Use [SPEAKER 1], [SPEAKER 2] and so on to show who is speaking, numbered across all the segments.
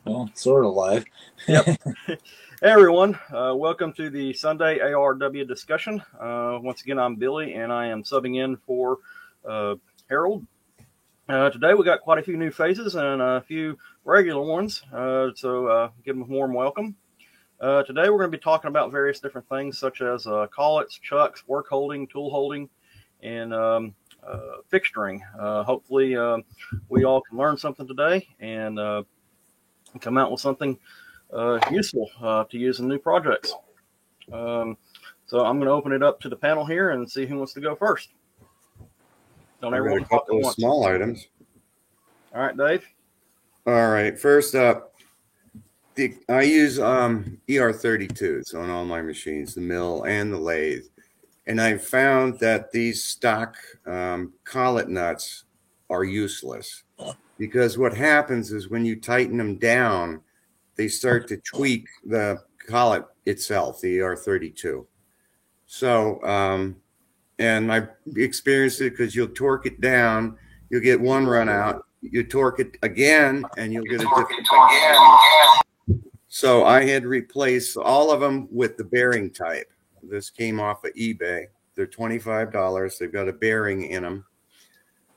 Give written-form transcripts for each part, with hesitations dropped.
[SPEAKER 1] Well, sort of live.
[SPEAKER 2] Yep. Hey everyone, welcome to the Sunday ARW discussion. Once again, I'm Billy, and I am subbing in for Harold. Today we got quite a few new faces and a few regular ones, so give them a warm welcome. Today we're going to be talking about various different things such as collets, chucks, work holding, tool holding, and fixturing. Hopefully we all can learn something today and come out with something useful to use in new projects. So I'm going to open it up to the panel here and see who wants to go first.
[SPEAKER 3] Don't everyone talk at once. Small items.
[SPEAKER 2] All right, Dave.
[SPEAKER 3] All right. First up, I use ER32s on all my machines, the mill and the lathe, and I found that these stock collet nuts are useless because what happens is when you tighten them down, they start to tweak the collet itself, the ER32. So, and I experienced it because you'll torque it down, you'll get one run out, you torque it again, and you'll get a different again. So I had to replace all of them with the bearing type. This came off of eBay. They're $25. They've got a bearing in them.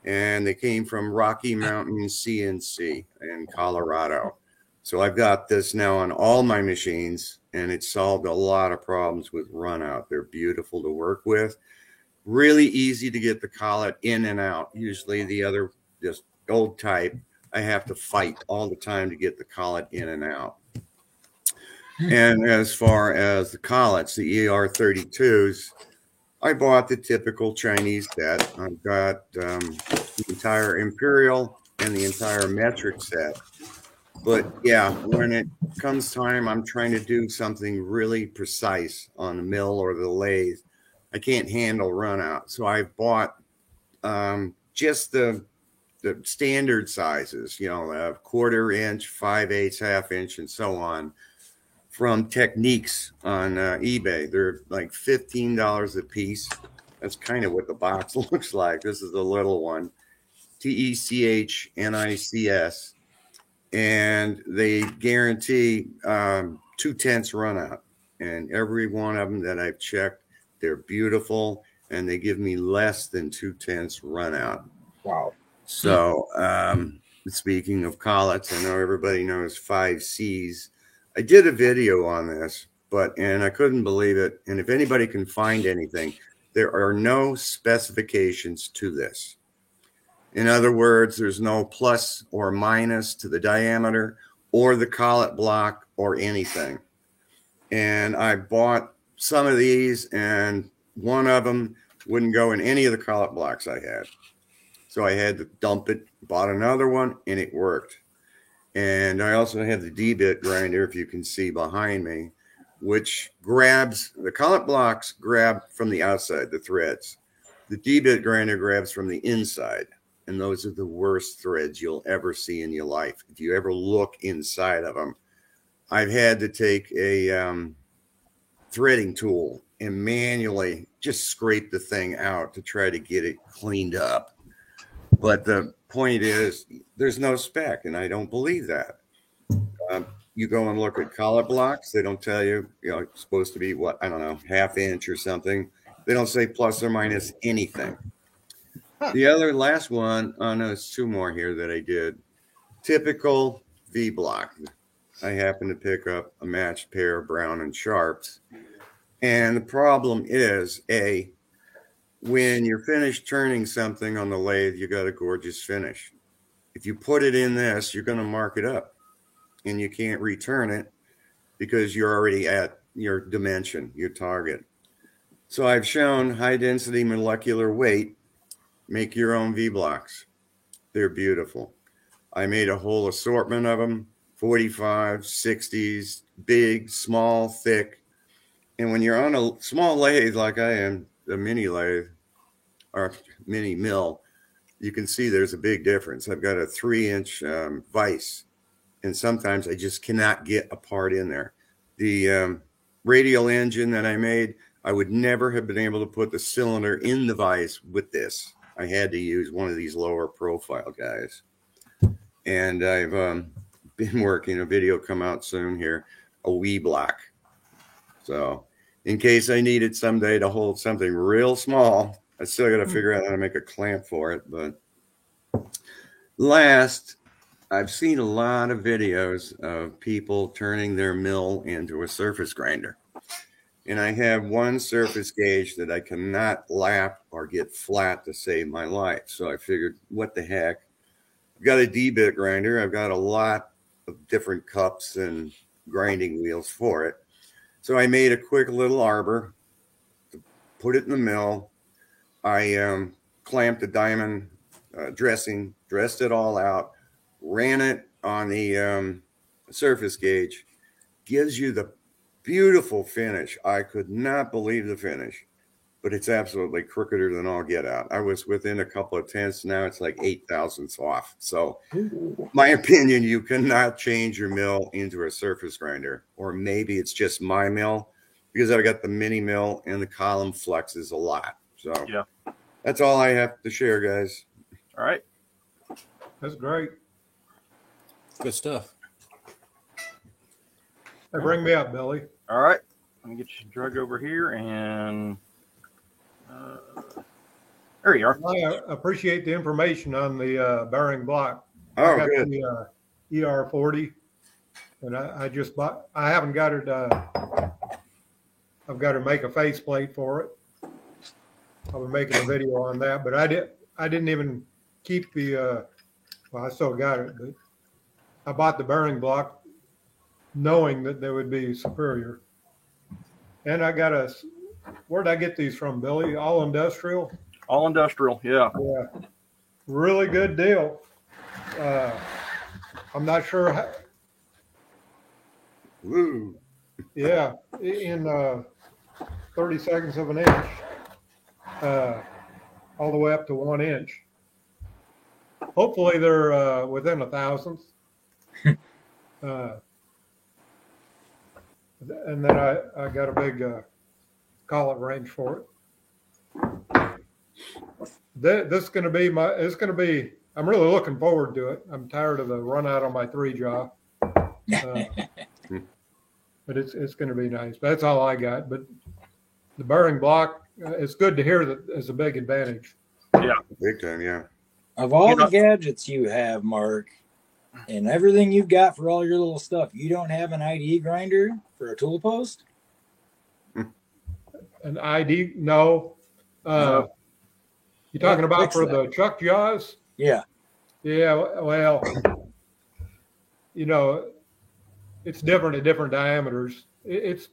[SPEAKER 3] And they came from Rocky Mountain CNC in Colorado. So I've got this now on all my machines, and it solved a lot of problems with run out. They're beautiful to work with. Really easy to get the collet in and out. Usually the other, just old type, I have to fight all the time to get the collet in and out. And as far as the collets, the ER32s, I bought the typical Chinese set. I've got the entire Imperial and the entire metric set. But yeah, when it comes time, I'm trying to do something really precise on the mill or the lathe. I can't handle run out. So I bought just the standard sizes, you know, a 1/4 inch, 5/8, 1/2 inch, and so on from Techniques on eBay. They're like $15 a piece. That's kind of what the box looks like. This is the little one, TECHNICS. And they guarantee 2/10 run out. And every one of them that I've checked, they're beautiful, and they give me less than 2/10 run out.
[SPEAKER 1] Wow.
[SPEAKER 3] So speaking of collets, I know everybody knows 5Cs. I did a video on this, and I couldn't believe it. And if anybody can find anything, there are no specifications to this. In other words, there's no plus or minus to the diameter or the collet block or anything. And I bought some of these, and one of them wouldn't go in any of the collet blocks I had. So I had to dump it, bought another one, and it worked. And I also have the D-bit grinder, if you can see behind me, which grabs, the collet blocks grab from the outside, the threads. The D-bit grinder grabs from the inside. And those are the worst threads you'll ever see in your life. If you ever look inside of them, I've had to take a threading tool and manually just scrape the thing out to try to get it cleaned up. But the point is, there's no spec, and I don't believe that. You go and look at collet blocks. They don't tell you, it's supposed to be, 1/2 inch or something. They don't say plus or minus anything. The other last one, no, it's 2 more here that I did. Typical V-block. I happened to pick up a matched pair of Brown and Sharps. And the problem is, when you're finished turning something on the lathe, you got a gorgeous finish. If you put it in this, you're going to mark it up. And you can't return it because you're already at your dimension, your target. So I've shown high-density molecular weight. Make your own V-blocks. They're beautiful. I made a whole assortment of them, 45, 60s, big, small, thick. And when you're on a small lathe like I am, the mini lathe or mini mill, you can see there's a big difference. I've got a 3-inch vise, and sometimes I just cannot get a part in there. The radial engine that I made, I would never have been able to put the cylinder in the vise with this. I had to use one of these lower profile guys. and I've been working a video come out soon here, a wee block. So in case I need it someday to hold something real small, I still got to figure out how to make a clamp for it. But last, I've seen a lot of videos of people turning their mill into a surface grinder. And I have one surface gauge that I cannot lap or get flat to save my life. So I figured, what the heck? I've got a D-bit grinder. I've got a lot of different cups and grinding wheels for it. So I made a quick little arbor, to put it in the mill. I clamped the diamond dressing, dressed it all out, ran it on the surface gauge. Gives you the beautiful finish. I could not believe the finish, but it's absolutely crookeder than all get out. I was within a couple of tenths. Now it's like 8 thousandths off. So my opinion, you cannot change your mill into a surface grinder, or maybe it's just my mill because I've got the mini mill and the column flexes a lot. So
[SPEAKER 2] Yeah.
[SPEAKER 3] that's all I have to share, guys.
[SPEAKER 2] All right.
[SPEAKER 4] That's great.
[SPEAKER 1] Good stuff.
[SPEAKER 4] Hey, bring me up, Billy.
[SPEAKER 2] All right. Let me get you drug over here, and there you are.
[SPEAKER 4] I appreciate the information on the bearing block.
[SPEAKER 3] Oh,
[SPEAKER 4] I got
[SPEAKER 3] good.
[SPEAKER 4] the ER40, and I just bought. I haven't got it. I've got to make a faceplate for it. I'll be making a video on that, but I didn't even keep the. Well, I still got it, but I bought the bearing block knowing that they would be superior. And I got a. Where'd I get these from, Billy? All Industrial.
[SPEAKER 2] All industrial. Yeah.
[SPEAKER 4] Yeah, really good deal. I'm not sure how,
[SPEAKER 3] Woo.
[SPEAKER 4] yeah, in 30 seconds of an inch, all the way up to 1 inch. Hopefully they're within a thousandth. And then I got a big collet wrench for it. This is going to be I'm really looking forward to it. I'm tired of the run out on my 3-jaw. But it's going to be nice. That's all I got. But the bearing block, it's good to hear that it's a big advantage.
[SPEAKER 3] Big time, yeah.
[SPEAKER 1] Of all
[SPEAKER 2] You know-
[SPEAKER 1] the gadgets you have, Mark, and everything you've got for all your little stuff, you don't have an ID grinder for a tool post?
[SPEAKER 4] An ID? No.
[SPEAKER 2] No.
[SPEAKER 4] You talking about
[SPEAKER 1] Fix
[SPEAKER 4] for
[SPEAKER 1] that.
[SPEAKER 4] the chuck jaws?
[SPEAKER 1] Yeah.
[SPEAKER 4] Yeah, well, it's different at different diameters. It's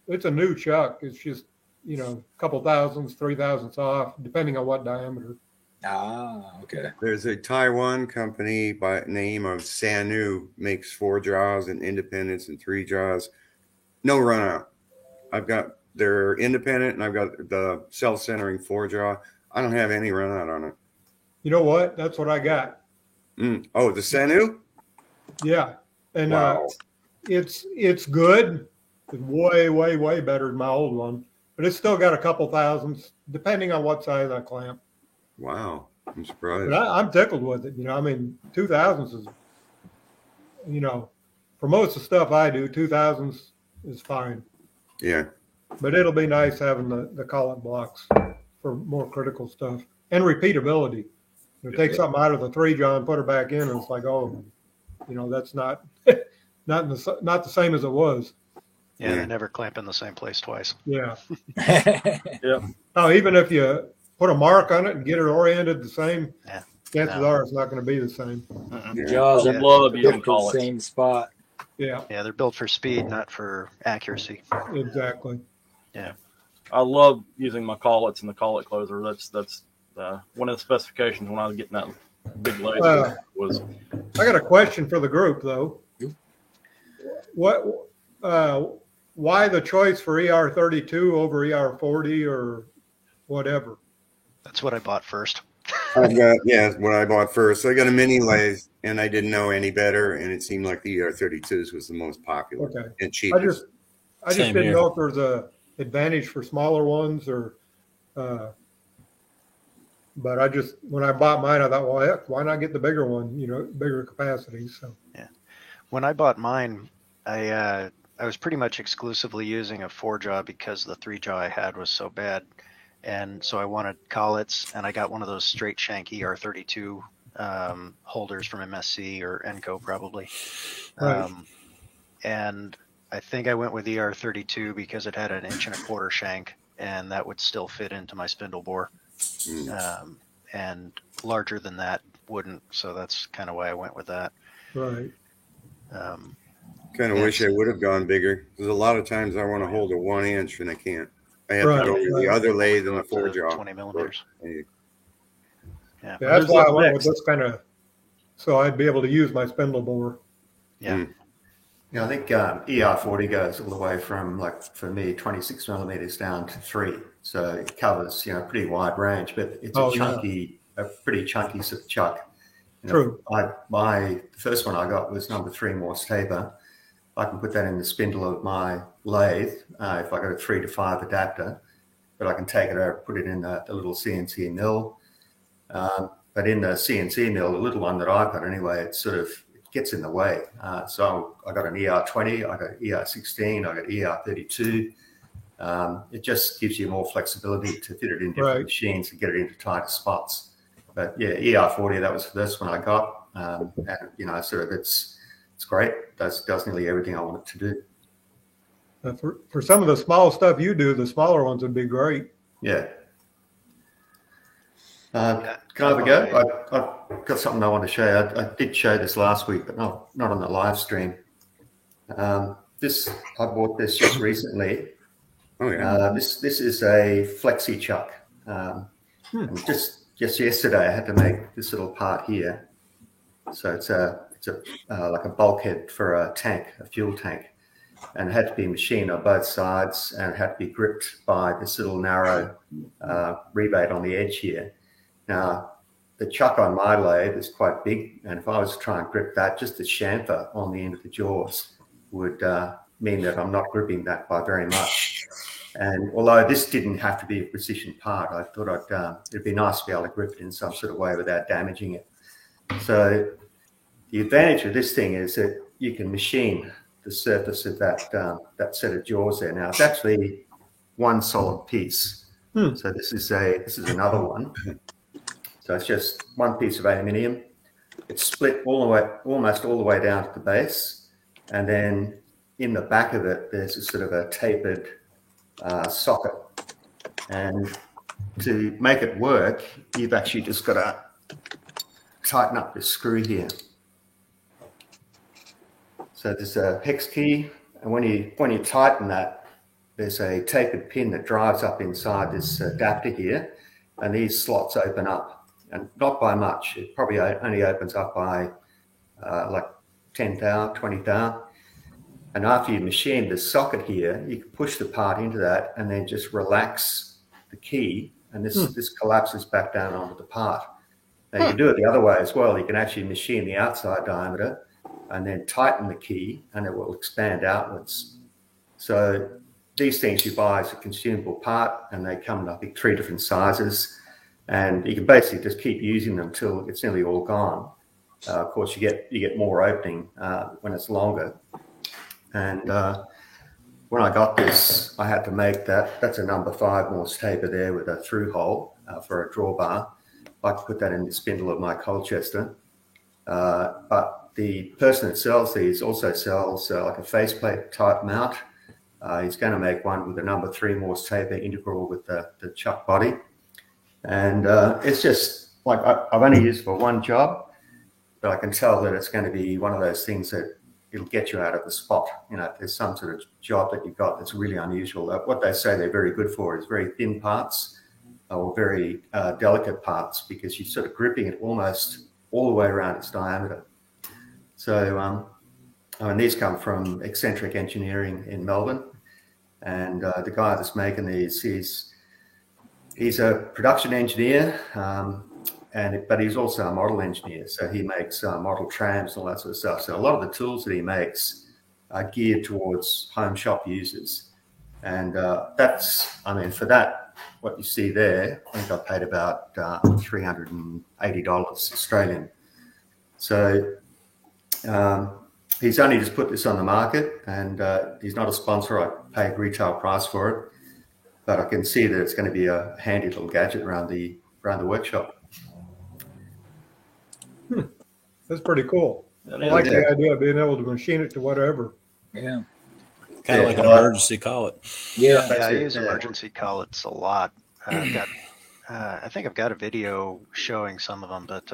[SPEAKER 4] a new chuck. It's just, a couple thousandths, 3 thousandths off, depending on what diameter.
[SPEAKER 1] Ah, okay.
[SPEAKER 3] There's a Taiwan company by name of Sanu, makes 4 jaws and independents and 3 jaws. No run out. They're independent, and I've got the self-centering 4 jaw. I don't have any run out on it.
[SPEAKER 4] You know what? That's what I got.
[SPEAKER 3] Oh, the Sanu?
[SPEAKER 4] Yeah. And
[SPEAKER 3] Wow.
[SPEAKER 4] it's good. It's way, way, way better than my old one. But it's still got a couple thousandths, depending on what size I clamp.
[SPEAKER 3] Wow. I'm surprised.
[SPEAKER 4] But I'm tickled with it. 2 thousandths is, for most of the stuff I do, 2 thousandths is fine.
[SPEAKER 3] Yeah.
[SPEAKER 4] But it'll be nice having the collet blocks for more critical stuff and repeatability. Take something out of the 3-jaw and put it back in, and it's like, that's not not the same as it was.
[SPEAKER 5] Yeah,
[SPEAKER 3] Yeah.
[SPEAKER 5] they never clamp in the same place twice.
[SPEAKER 4] Yeah.
[SPEAKER 2] Yeah.
[SPEAKER 4] Now, even if you put a mark on it and get it oriented the same,
[SPEAKER 5] Yeah.
[SPEAKER 4] chances
[SPEAKER 5] No.
[SPEAKER 4] are it's not going to be the same.
[SPEAKER 3] Yeah.
[SPEAKER 1] Jaws
[SPEAKER 2] I
[SPEAKER 1] are
[SPEAKER 2] love
[SPEAKER 1] built
[SPEAKER 2] using
[SPEAKER 1] for the
[SPEAKER 2] collets.
[SPEAKER 1] same spot.
[SPEAKER 4] Yeah,
[SPEAKER 5] Yeah, they're built for speed, not for accuracy.
[SPEAKER 4] exactly.
[SPEAKER 2] I love using my collets and the collet closer. That's one of the specifications when I was getting that big lathe was.
[SPEAKER 4] I got a question for the group, though. Why the choice for ER32 over ER40 or whatever?
[SPEAKER 5] That's what I bought first.
[SPEAKER 3] That's what I bought first. So I got a mini lathe, and I didn't know any better, and it seemed like the ER32s was the most popular
[SPEAKER 4] Okay.
[SPEAKER 3] and
[SPEAKER 4] I
[SPEAKER 3] cheapest.
[SPEAKER 4] just
[SPEAKER 1] Same
[SPEAKER 4] didn't
[SPEAKER 1] here.
[SPEAKER 4] know if there's a advantage for smaller ones or But when I bought mine, I thought, well, heck, why not get the bigger one? Bigger capacity. So
[SPEAKER 5] When I bought mine, I was pretty much exclusively using a 4-jaw because the 3-jaw I had was so bad. And so I wanted collets, and I got one of those straight shank ER32 holders from MSC or Enco probably.
[SPEAKER 4] Right.
[SPEAKER 5] And I think I went with ER32 because it had an 1.25 inch shank, and that would still fit into my spindle bore. And larger than that wouldn't. So that's kind of why I went with that.
[SPEAKER 4] Right.
[SPEAKER 3] Kind of wish I would have gone bigger, because a lot of times I want to hold a 1 inch and I can't. I have to go with the other lathe and the 4-jaw.
[SPEAKER 5] 20 millimeters.
[SPEAKER 4] Yeah, that's why I went with this kind of, so I'd be able to use my spindle bore.
[SPEAKER 5] Yeah.
[SPEAKER 6] Yeah, I think ER40 goes all the way from, like, for me, 26 millimeters down to 3. So it covers, a pretty wide range, but it's a pretty chunky sort of chuck.
[SPEAKER 4] True.
[SPEAKER 6] The first one I got was number 3 Morse taper. I can put that in the spindle of my lathe if I got a 3 to 5 adapter, but I can take it over, put it in the little CNC mill. But in the CNC mill, the little one that I've got anyway, it gets in the way. So I got an ER20, I got ER16, I got ER32. It just gives you more flexibility to fit it in different machines and get it into tighter spots. But yeah, ER40, that was the first one I got. And it's great. Does nearly everything I want it to do.
[SPEAKER 4] For some of the small stuff you do, the smaller ones would be great.
[SPEAKER 6] Yeah. Can I have a go? I've got something I want to show you. I did show this last week, but not on the live stream. I bought this just recently.
[SPEAKER 3] Oh yeah.
[SPEAKER 6] This is a flexi chuck. And just yesterday, I had to make this little part here. So it's like a bulkhead for a tank, a fuel tank, and it had to be machined on both sides, and it had to be gripped by this little narrow rebate on the edge here. Now, the chuck on my lathe is quite big, and if I was to try and grip that, just the chamfer on the end of the jaws would mean that I'm not gripping that by very much. And although this didn't have to be a precision part, I thought it'd be nice to be able to grip it in some sort of way without damaging it. So the advantage of this thing is that you can machine the surface of that set of jaws there. Now, it's actually one solid piece. So this is another one. So it's just one piece of aluminium. It's split almost all the way down to the base. And then in the back of it, there's a sort of a tapered socket. And to make it work, you've actually just got to tighten up this screw here. So there's a hex key. And when you tighten that, there's a tapered pin that drives up inside this adapter here. And these slots open up. And not by much. It probably only opens up by like 10 thou, 20 thou. And after you machine the socket here, you can push the part into that and then just relax the key. And this collapses back down onto the part. Now, you can do it the other way as well. You can actually machine the outside diameter and then tighten the key, and it will expand outwards. So these things you buy as a consumable part, and they come in, I think, 3 different sizes. And you can basically just keep using them till it's nearly all gone. Of course, you get more opening when it's longer. And when I got this, I had to make that. That's a number 5 Morse taper there with a through hole for a drawbar. I could put that in the spindle of my Colchester. But the person that sells these also sells like a faceplate type mount. He's going to make one with a number 3 Morse taper integral with the chuck body. And it's just like I've only used it for one job, but I can tell that it's going to be one of those things that it'll get you out of the spot. If there's some sort of job that you've got that's really unusual. What they say they're very good for is very thin parts or very delicate parts, because you're sort of gripping it almost all the way around its diameter. So, these come from Eccentric Engineering in Melbourne, and the guy that's making these, he's a production engineer, but he's also a model engineer. So he makes model trams and all that sort of stuff. So a lot of the tools that he makes are geared towards home shop users. And for that what you see there, I think I paid about $380 Australian. So he's only just put this on the market, and he's not a sponsor. I paid retail price for it, but I can see that it's going to be a handy little gadget around the workshop.
[SPEAKER 4] That's pretty cool. I
[SPEAKER 2] That is-
[SPEAKER 4] like the idea of being able to machine it to whatever.
[SPEAKER 1] Yeah.
[SPEAKER 7] Kind of
[SPEAKER 6] Yeah,
[SPEAKER 7] like an
[SPEAKER 6] well,
[SPEAKER 7] emergency call it.
[SPEAKER 1] Yeah.
[SPEAKER 6] That's
[SPEAKER 5] Yeah, I
[SPEAKER 6] it,
[SPEAKER 5] use
[SPEAKER 6] yeah.
[SPEAKER 5] emergency collets a lot. I've got, I think I've got a video showing some of them, but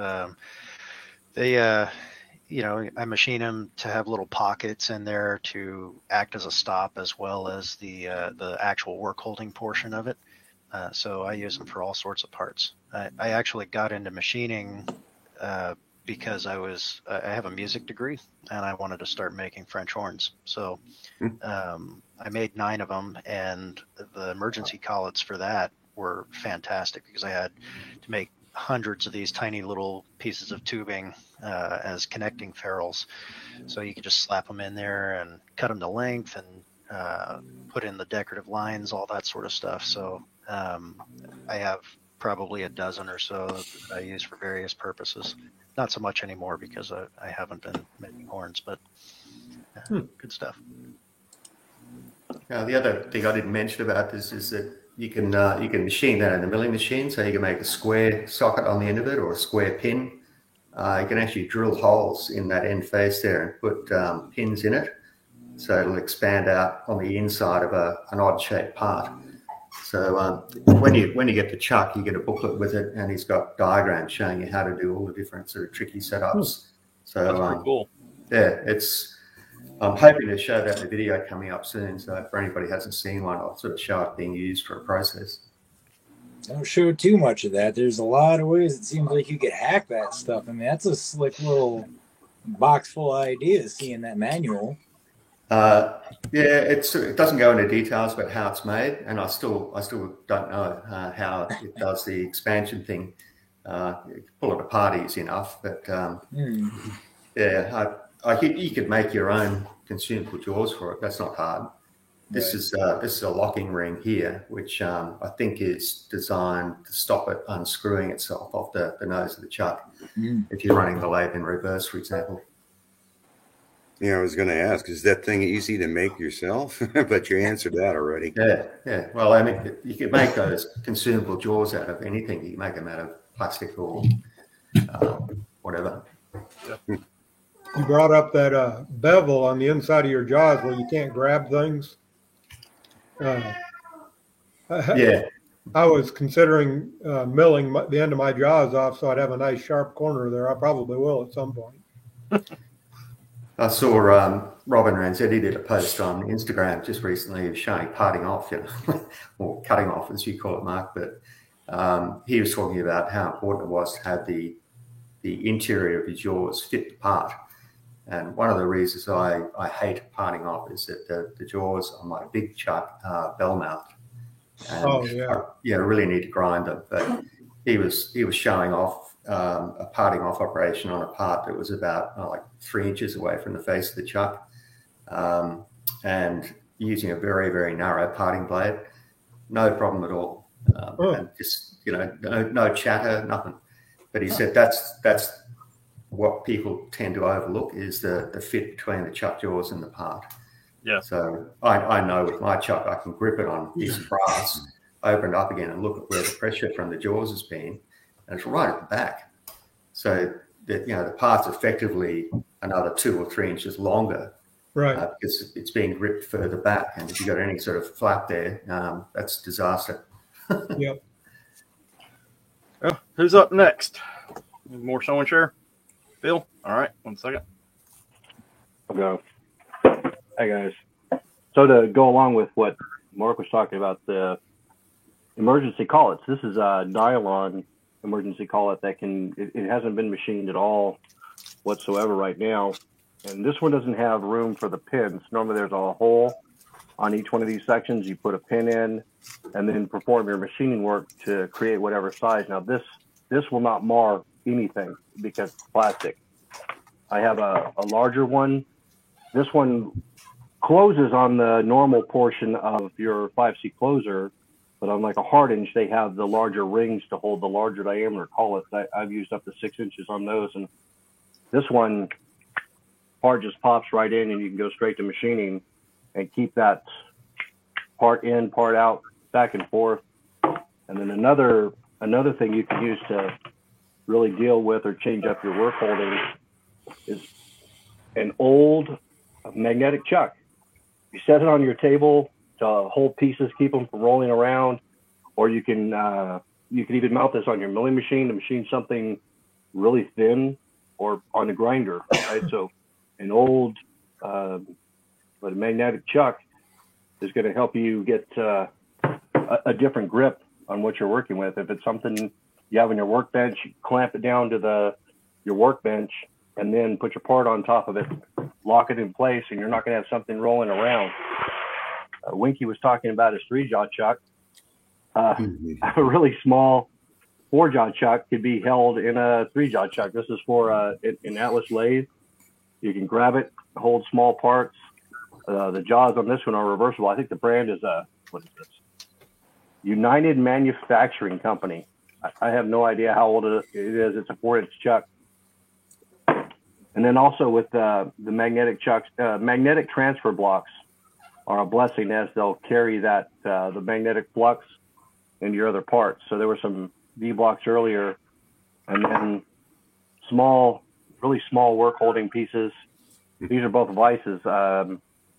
[SPEAKER 5] they, I machine them to have little pockets in there to act as a stop, as well as the actual work holding portion of it. So I use them for all sorts of parts. I actually got into machining because I have a music degree and I wanted to start making French horns. So I made 9 of them, and the emergency collets for that were fantastic because I had to make hundreds of these tiny little pieces of tubing as connecting ferrules. So you could just slap them in there and cut them to length and put in the decorative lines, all that sort of stuff. So I have probably a dozen or so that I use for various purposes. Not so much anymore because I haven't been making horns, but good stuff.
[SPEAKER 6] The other thing I didn't mention about this is that you can machine that in the milling machine, so you can make a square socket on the end of it or a square pin. You can actually drill holes in that end face there and put pins in it, so it'll expand out on the inside of an odd-shaped part. So when you get the chuck, you get a booklet with it, and he's got diagrams showing you how to do all the different sort of tricky setups. So
[SPEAKER 2] That's pretty cool.
[SPEAKER 6] yeah, I'm hoping to show that in the video coming up soon. So for anybody who hasn't seen one, I'll sort of show it being used for a process.
[SPEAKER 1] Don't show too much of that. There's a lot of ways it seems like you could hack that stuff. I mean, that's a slick little box full of ideas, seeing that manual.
[SPEAKER 6] It doesn't go into details about how it's made, and I still don't know how it does the expansion thing. Pull it apart easy enough, but you could make your own consumable jaws for it. That's not hard. This is a locking ring here, which I think is designed to stop it unscrewing itself off the nose of the chuck if you're running the lathe in reverse, for example.
[SPEAKER 3] Yeah, I was going to ask, is that thing easy to make yourself? But you answered that already.
[SPEAKER 6] Yeah. Well, I mean, you could make those consumable jaws out of anything. You can make them out of plastic or whatever.
[SPEAKER 4] You brought up that bevel on the inside of your jaws where you can't grab things.
[SPEAKER 6] Yeah.
[SPEAKER 4] I was considering milling the end of my jaws off so I'd have a nice sharp corner there. I probably will at some point.
[SPEAKER 6] I saw Robin Ranzetti did a post on Instagram just recently showing parting off, or cutting off, as you call it, Mark. But he was talking about how important it was to have the interior of his jaws fit the part. And one of the reasons I hate parting off is that the jaws on my big chuck are bell mouthed. And I really need to grind them. But he was showing off a parting off operation on a part that was about like 3 inches away from the face of the chuck, and using a very, very narrow parting blade. No problem at all. And just, no chatter, nothing. But he said that's what people tend to overlook is the fit between the chuck jaws and the part.
[SPEAKER 2] Yeah.
[SPEAKER 6] So I know with my chuck, I can grip it on a piece of brass, open it up again and look at where the pressure from the jaws has been, and it's right at the back. So that, the part's effectively another 2 or 3 inches longer,
[SPEAKER 4] Right.
[SPEAKER 6] Because it's being gripped further back. And if you've got any sort of flap there, that's disaster.
[SPEAKER 4] Yep.
[SPEAKER 2] Well, who's up next? More show and share? Phil? All right, 1 second.
[SPEAKER 8] I'll go. Hey, guys. So to go along with what Mark was talking about, the emergency collets, this is a nylon emergency collet that it hasn't been machined at all whatsoever right now. And this one doesn't have room for the pins. Normally there's a hole on each one of these sections. You put a pin in and then perform your machining work to create whatever size. Now this will not mar anything because it's plastic. I have a larger one. This one closes on the normal portion of your 5C closer, But on like a hard hinge, they have the larger rings to hold the larger diameter collets. I've used up to 6 inches on those, and this one part just pops right in, and you can go straight to machining and keep that part in, part out, back and forth. And then another thing you can use to really deal with or change up your work holdings is an old magnetic chuck. You set it on your table to hold pieces, keep them from rolling around, or you can even mount this on your milling machine to machine something really thin, or on the grinder, right? So an old but a magnetic chuck is going to help you get a different grip on what you're working with. If it's something you have on your workbench, you clamp it down to your workbench and then put your part on top of it, lock it in place, and you're not going to have something rolling around. Winky was talking about his 3-jaw chuck. A really small 4-jaw chuck could be held in a 3-jaw chuck. This is for an Atlas lathe. You can grab it, hold small parts. The jaws on this one are reversible. I think the brand is what is this? United Manufacturing Company. I have no idea how old it is. It's a 4-inch chuck. And then also with the magnetic chucks, magnetic transfer blocks are a blessing, as they'll carry that the magnetic flux into your other parts. So there were some V blocks earlier, and then really small work holding pieces. These are both vices.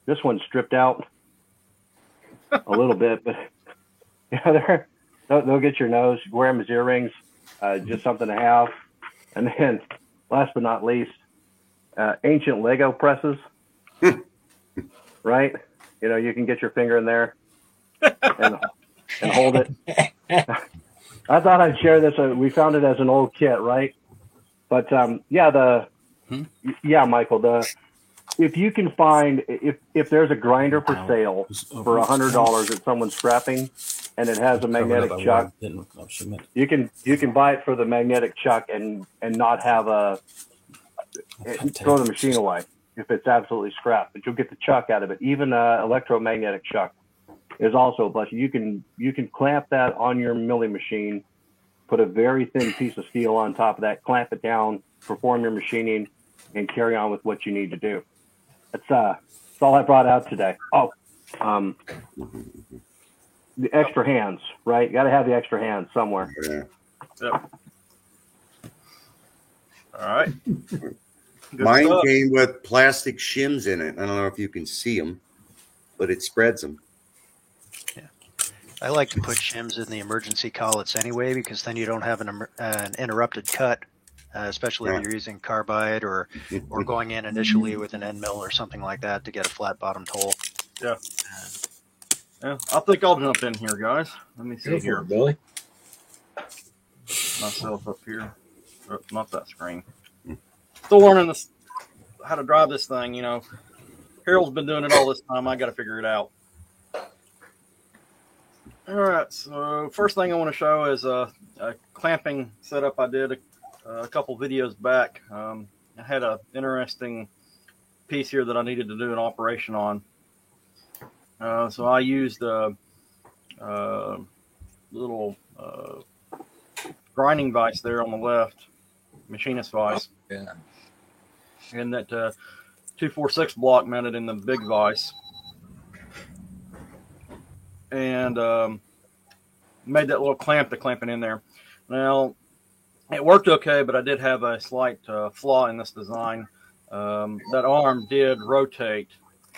[SPEAKER 8] This one's stripped out a little bit, but yeah, they'll get your nose. Wear them as earrings, just something to have. And then, last but not least, ancient Lego presses, right? You know, you can get your finger in there and hold it. I thought I'd share this. We found it as an old kit, right? But yeah, Michael, if you can find, if there's a grinder for sale for $100 at someone's scrapping, and it has a magnetic chuck, you can buy it for the magnetic chuck and not have throw the machine away if it's absolutely scrapped. But you'll get the chuck out of it. Even electromagnetic chuck is also a blessing. You can clamp that on your milling machine, put a very thin piece of steel on top of that, clamp it down, perform your machining, and carry on with what you need to do. That's all I brought out today. Oh, the extra hands, right? You got to have the extra hands somewhere.
[SPEAKER 2] Yep. All right.
[SPEAKER 3] Mine came with plastic shims in it. I don't know if you can see them, but it spreads them.
[SPEAKER 5] Yeah. I like to put shims in the emergency collets anyway, because then you don't have an interrupted cut, especially if you're using carbide or going in initially with an end mill or something like that to get a flat bottomed hole.
[SPEAKER 2] Yeah. Yeah, I think I'll jump in here, guys. Let me see here.
[SPEAKER 1] Billy.
[SPEAKER 2] Myself up here. Oh, not that screen. Still learning this, how to drive this thing. You know, Harold's been doing it all this time. I got to figure it out. All right. So first thing I want to show is a clamping setup I did a couple videos back. I had an interesting piece here that I needed to do an operation on. So I used a little grinding vise there on the left, machinist vise.
[SPEAKER 1] Yeah.
[SPEAKER 2] And that 246 block mounted in the big vise. And made that little clamp to clamp it in there. Now, it worked okay, but I did have a slight flaw in this design. That arm did rotate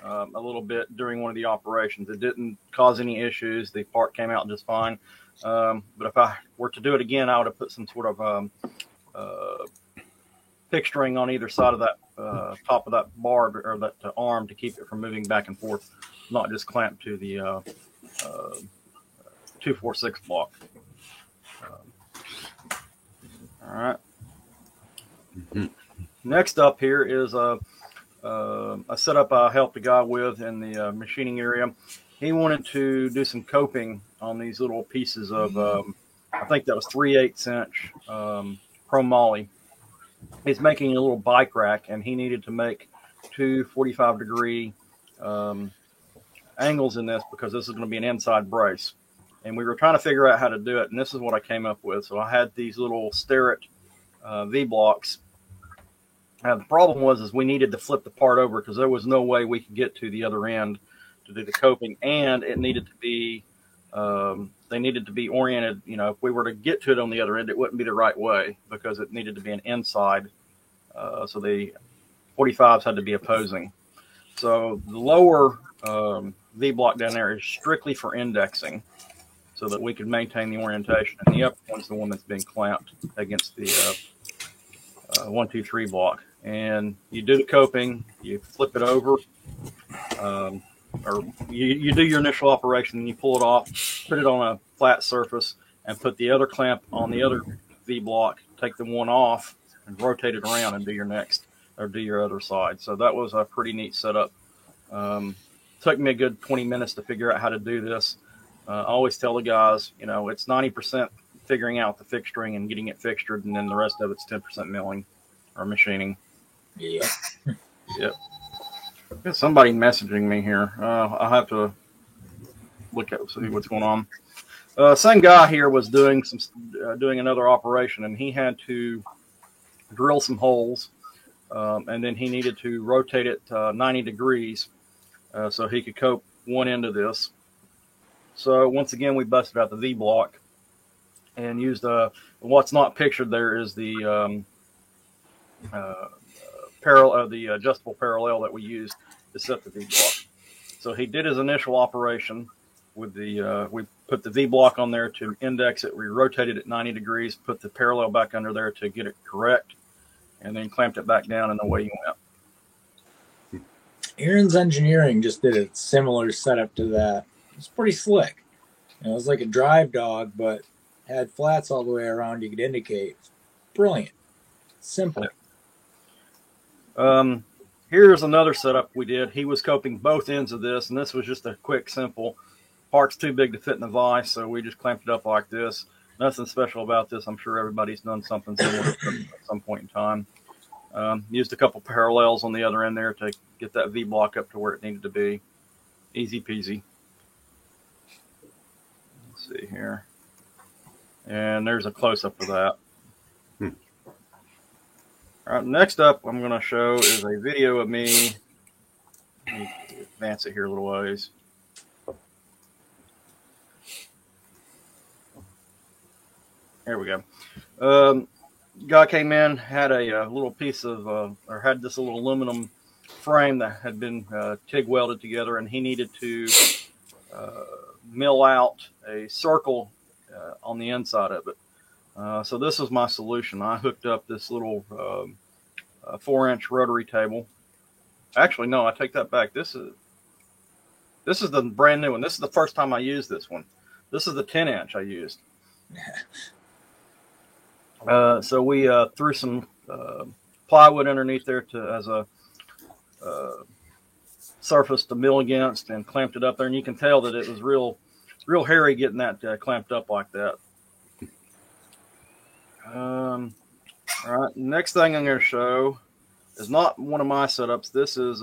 [SPEAKER 2] a little bit during one of the operations. It didn't cause any issues. The part came out just fine. But if I were to do it again, I would have put some sort of fixturing on either side of that top of that bar or that arm to keep it from moving back and forth, not just clamped to the 246 block. All right. Next up here is a setup I helped a guy with in the machining area. He wanted to do some coping on these little pieces of, I think that was 3/8 inch chromoly. He's making a little bike rack, and he needed to make two 45-degree angles in this because this is going to be an inside brace. and we were trying to figure out how to do it. And this is what I came up with. So I had these little Starrett V-blocks. The problem was we needed to flip the part over because there was no way we could get to the other end to do the coping, and it needed to be they needed to be oriented. You know, if we were to get to it on the other end, it wouldn't be the right way because it needed to be an inside. So the 45s had to be opposing. So the lower V-block down there is strictly for indexing so that we could maintain the orientation. And the upper one's the one that's being clamped against the 1, 2, 3 block. And you do the coping, you flip it over, or you do your initial operation, and you pull it off, put it on a flat surface, and put the other clamp on the other V-block, take the one off, and rotate it around and do your next, or do your other side. So that was a pretty neat setup. Took me a good 20 minutes to figure out how to do this. I always tell the guys, you know, it's 90% figuring out the fixturing and getting it fixtured, and then the rest of it's 10% milling or machining.
[SPEAKER 1] Yeah.
[SPEAKER 2] Yep. There's somebody messaging me here. I'll have to look at see what's going on. Same guy here was doing another operation, and he had to drill some holes, and then he needed to rotate it 90 degrees so he could cope one end of this. So once again, we busted out the V-block and used what's not pictured there is the the adjustable parallel that we used to set the V-block. So he did his initial operation with the we put the V-block on there to index it. We rotated it 90 degrees, put the parallel back under there to get it correct, and then clamped it back down, and away you went.
[SPEAKER 1] Aaron's Engineering just did a similar setup to that. It's pretty slick. It was like a drive dog, but had flats all the way around you could indicate. Brilliant. Simple.
[SPEAKER 2] Here's another setup we did. He was coping both ends of this, and this was just a quick, simple. Part's too big to fit in the vise, so we just clamped it up like this. Nothing special about this. I'm sure everybody's done something similar at some point in time. Used a couple parallels on the other end there to get that V-block up to where it needed to be. Easy peasy. Let's see here. And there's a close-up of that. All right, next up I'm going to show is a video of me. Let me advance it here a little ways. There we go. Guy came in, had a little piece of, or had this little aluminum frame that had been TIG welded together, and he needed to mill out a circle on the inside of it. So this is my solution. I hooked up this little 4-inch rotary table. Actually, no, I take that back. This is the brand new one. This is the first time I used this one. This is the 10-inch I used. So we threw some plywood underneath there as a surface to mill against, and clamped it up there. And you can tell that it was real hairy getting that clamped up like that. All right, next thing I'm going to show is not one of my setups. This is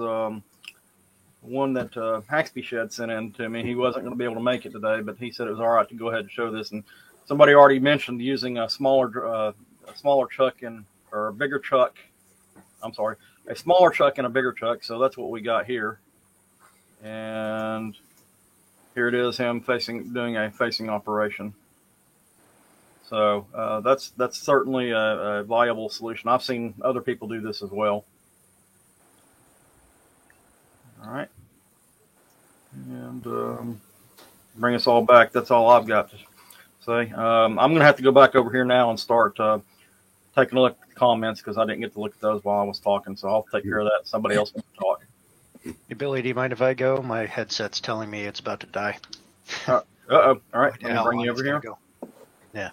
[SPEAKER 2] one that Haxby Shed sent in to me. He wasn't going to be able to make it today, but he said it was all right to go ahead and show this. And somebody already mentioned using a smaller chuck or a bigger chuck. I'm sorry, a smaller chuck and a bigger chuck. So that's what we got here. And here it is, him doing a facing operation. So that's certainly a viable solution. I've seen other people do this as well. All right. And bring us all back. That's all I've got to say. I'm going to have to go back over here now and start taking a look at the comments because I didn't get to look at those while I was talking. So I'll take care of that. Somebody else can talk.
[SPEAKER 5] Hey, Billy, do you mind if I go? My headset's telling me it's about to die.
[SPEAKER 2] Uh-oh. All right. Let
[SPEAKER 5] Yeah,
[SPEAKER 2] me bring you over here.
[SPEAKER 5] Go. Yeah.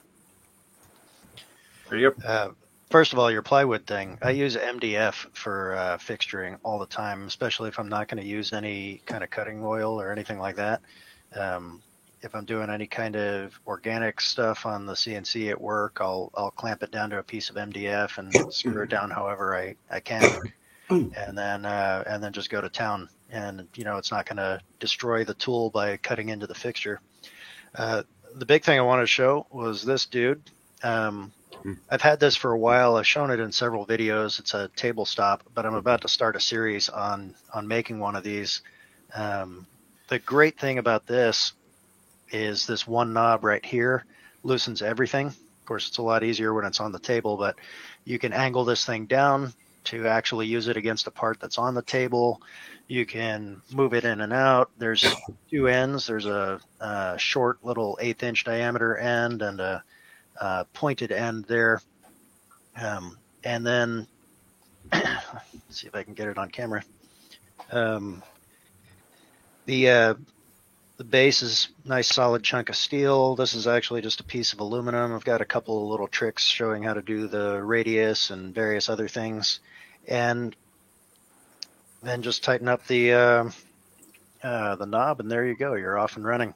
[SPEAKER 2] There you go.
[SPEAKER 5] First of all, your plywood thing, I use MDF for fixturing all the time, especially if I'm not going to use any kind of cutting oil or anything like that. If I'm doing any kind of organic stuff on the CNC at work, I'll clamp it down to a piece of MDF and screw it down however I can, and then just go to town. And it's not going to destroy the tool by cutting into the fixture. The big thing I wanted to show was this dude. I've had this for a while. I've shown it in several videos. It's a table stop, but I'm about to start a series on making one of these. The great thing about this is this one knob right here loosens everything. Of course, it's a lot easier when it's on the table, but you can angle this thing down to actually use it against a part that's on the table. You can move it in and out. There's two ends. There's a short little 1/8 inch diameter end and a pointed end there. And then, let's see if I can get it on camera. The base is a nice solid chunk of steel. This is actually just a piece of aluminum. I've got a couple of little tricks showing how to do the radius and various other things. And then just tighten up the knob, and there you go. You're off and running.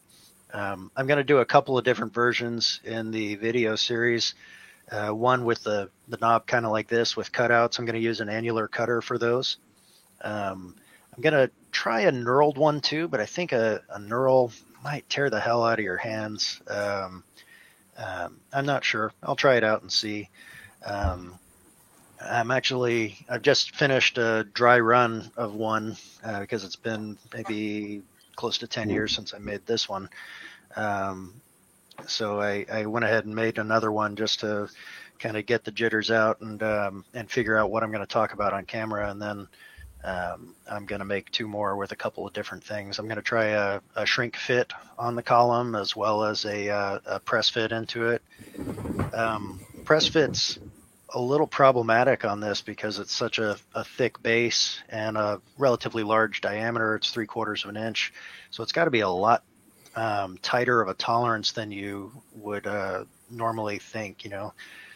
[SPEAKER 5] I'm going to do a couple of different versions in the video series. One with the knob kind of like this with cutouts. I'm going to use an annular cutter for those. I'm going to try a knurled one too, but I think a knurl might tear the hell out of your hands. I'm not sure. I'll try it out and see. I've just finished a dry run of one because it's been maybe close to 10 years since I made this one. So I went ahead and made another one just to kind of get the jitters out and figure out what I'm going to talk about on camera. And then I'm going to make two more with a couple of different things. I'm going to try a shrink fit on the column as well as a press fit into it. Press fit's a little problematic on this because it's such a thick base and a relatively large diameter. It's 3/4 of an inch. So it's got to be a lot tighter of a tolerance than you would normally think. You know,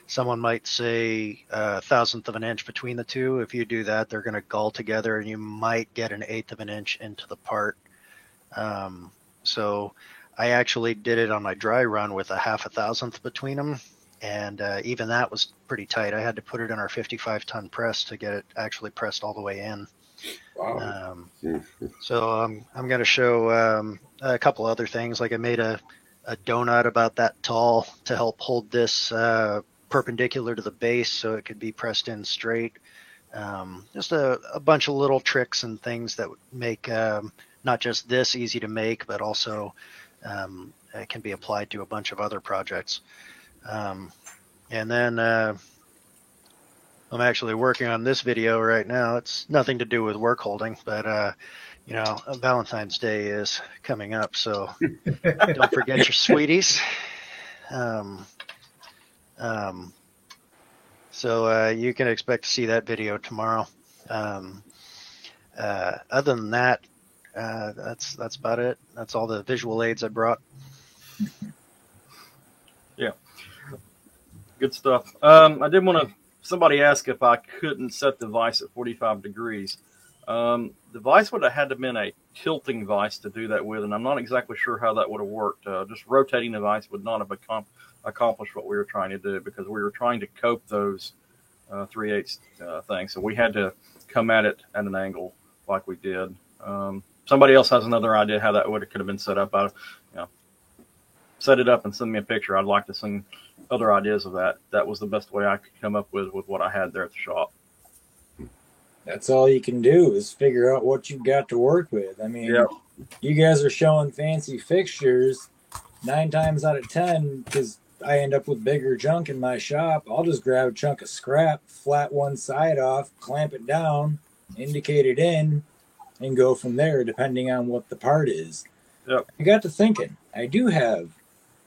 [SPEAKER 5] someone might say 1/1000 of an inch between the two. If you do that, they're going to gull together and you might get an 1/8 of an inch into the part. So I actually did it on my dry run with a 1/2,000 between them. And even that was pretty tight. I had to put it in our 55-ton press to get it actually pressed all the way in. Wow. So I'm going to show a couple other things. Like I made a donut about that tall to help hold this perpendicular to the base so it could be pressed in straight. Just a bunch of little tricks and things that would make not just this easy to make, but also it can be applied to a bunch of other projects. And then I'm actually working on this video right now. It's nothing to do with work holding, but you know, Valentine's Day is coming up, so don't forget your sweeties. So you can expect to see that video tomorrow. Other than that, that's about it. That's all the visual aids I brought.
[SPEAKER 2] Yeah. Good stuff. I did want to, somebody asked if I couldn't set the vise at 45 degrees. The vise would have had to have been a tilting vise to do that with, and I'm not exactly sure how that would have worked. Just rotating the vise would not have accomplished what we were trying to do because we were trying to cope those 3/8 things. So we had to come at it at an angle like we did. Somebody else has another idea how that could have been set up. Set it up and send me a picture. I'd like to see other ideas of that. That was the best way I could come up with what I had there at the shop.
[SPEAKER 1] That's all you can do is figure out what you've got to work with. I mean, You guys are showing fancy fixtures 9 times out of 10 because I end up with bigger junk in my shop. I'll just grab a chunk of scrap, flat one side off, clamp it down, indicate it in, and go from there depending on what the part is.
[SPEAKER 2] Yep.
[SPEAKER 1] I got to thinking, I do have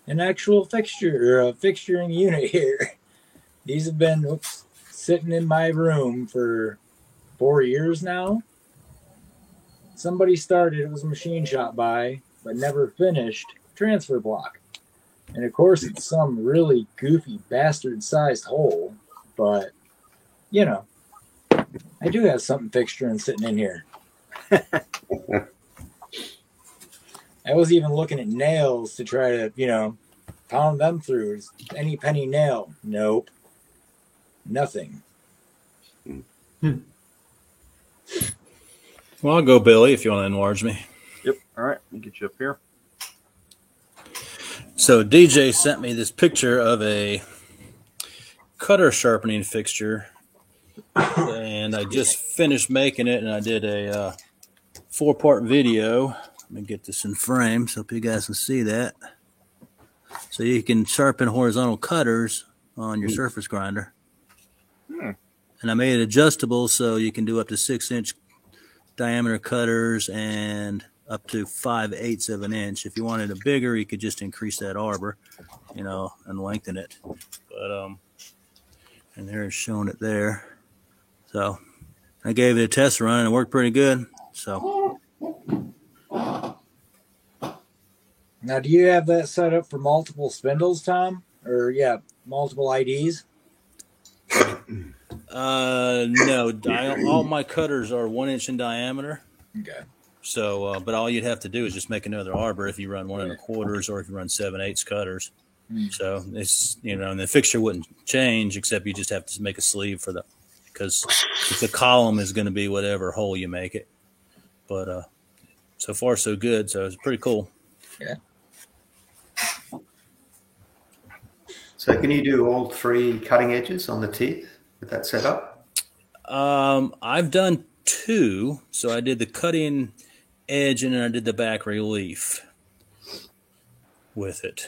[SPEAKER 1] an actual fixture or a fixturing unit here. These have been sitting in my room for 4 years now. Somebody started, it was a machine shop buy, but never finished, transfer block. And of course it's some really goofy bastard sized hole, but you know, I do have something fixturing sitting in here. I was even looking at nails to try to, you know, pound them through. Any penny nail. Nope. Nothing.
[SPEAKER 7] Well, I'll go, Billy, if you want to enlarge me.
[SPEAKER 2] Yep. All right. Let me get you up here.
[SPEAKER 9] So DJ sent me this picture of a cutter sharpening fixture, and I just finished making it, and I did a 4-part video. Let me get this in frame so you guys can see that. So you can sharpen horizontal cutters on your surface grinder. And I made it adjustable so you can do up to 6-inch diameter cutters and up to 5/8 of an inch. If you wanted a bigger, you could just increase that arbor, and lengthen it. But and there's showing it there. So I gave it a test run and it worked pretty good. So
[SPEAKER 1] Now, do you have that set up for multiple spindles, Tom? Or multiple IDs?
[SPEAKER 9] No, all my cutters are 1 inch in diameter.
[SPEAKER 1] Okay.
[SPEAKER 9] So, but all you'd have to do is just make another arbor if you run 1 1/4 or if you run 7/8 cutters. So it's, and the fixture wouldn't change, except you just have to make a sleeve because the column is going to be whatever hole you make it. But so far so good. So it's pretty cool.
[SPEAKER 1] Yeah.
[SPEAKER 6] So can you do all 3 cutting edges on the teeth with that setup?
[SPEAKER 9] I've done 2. So I did the cutting edge and then I did the back relief with it.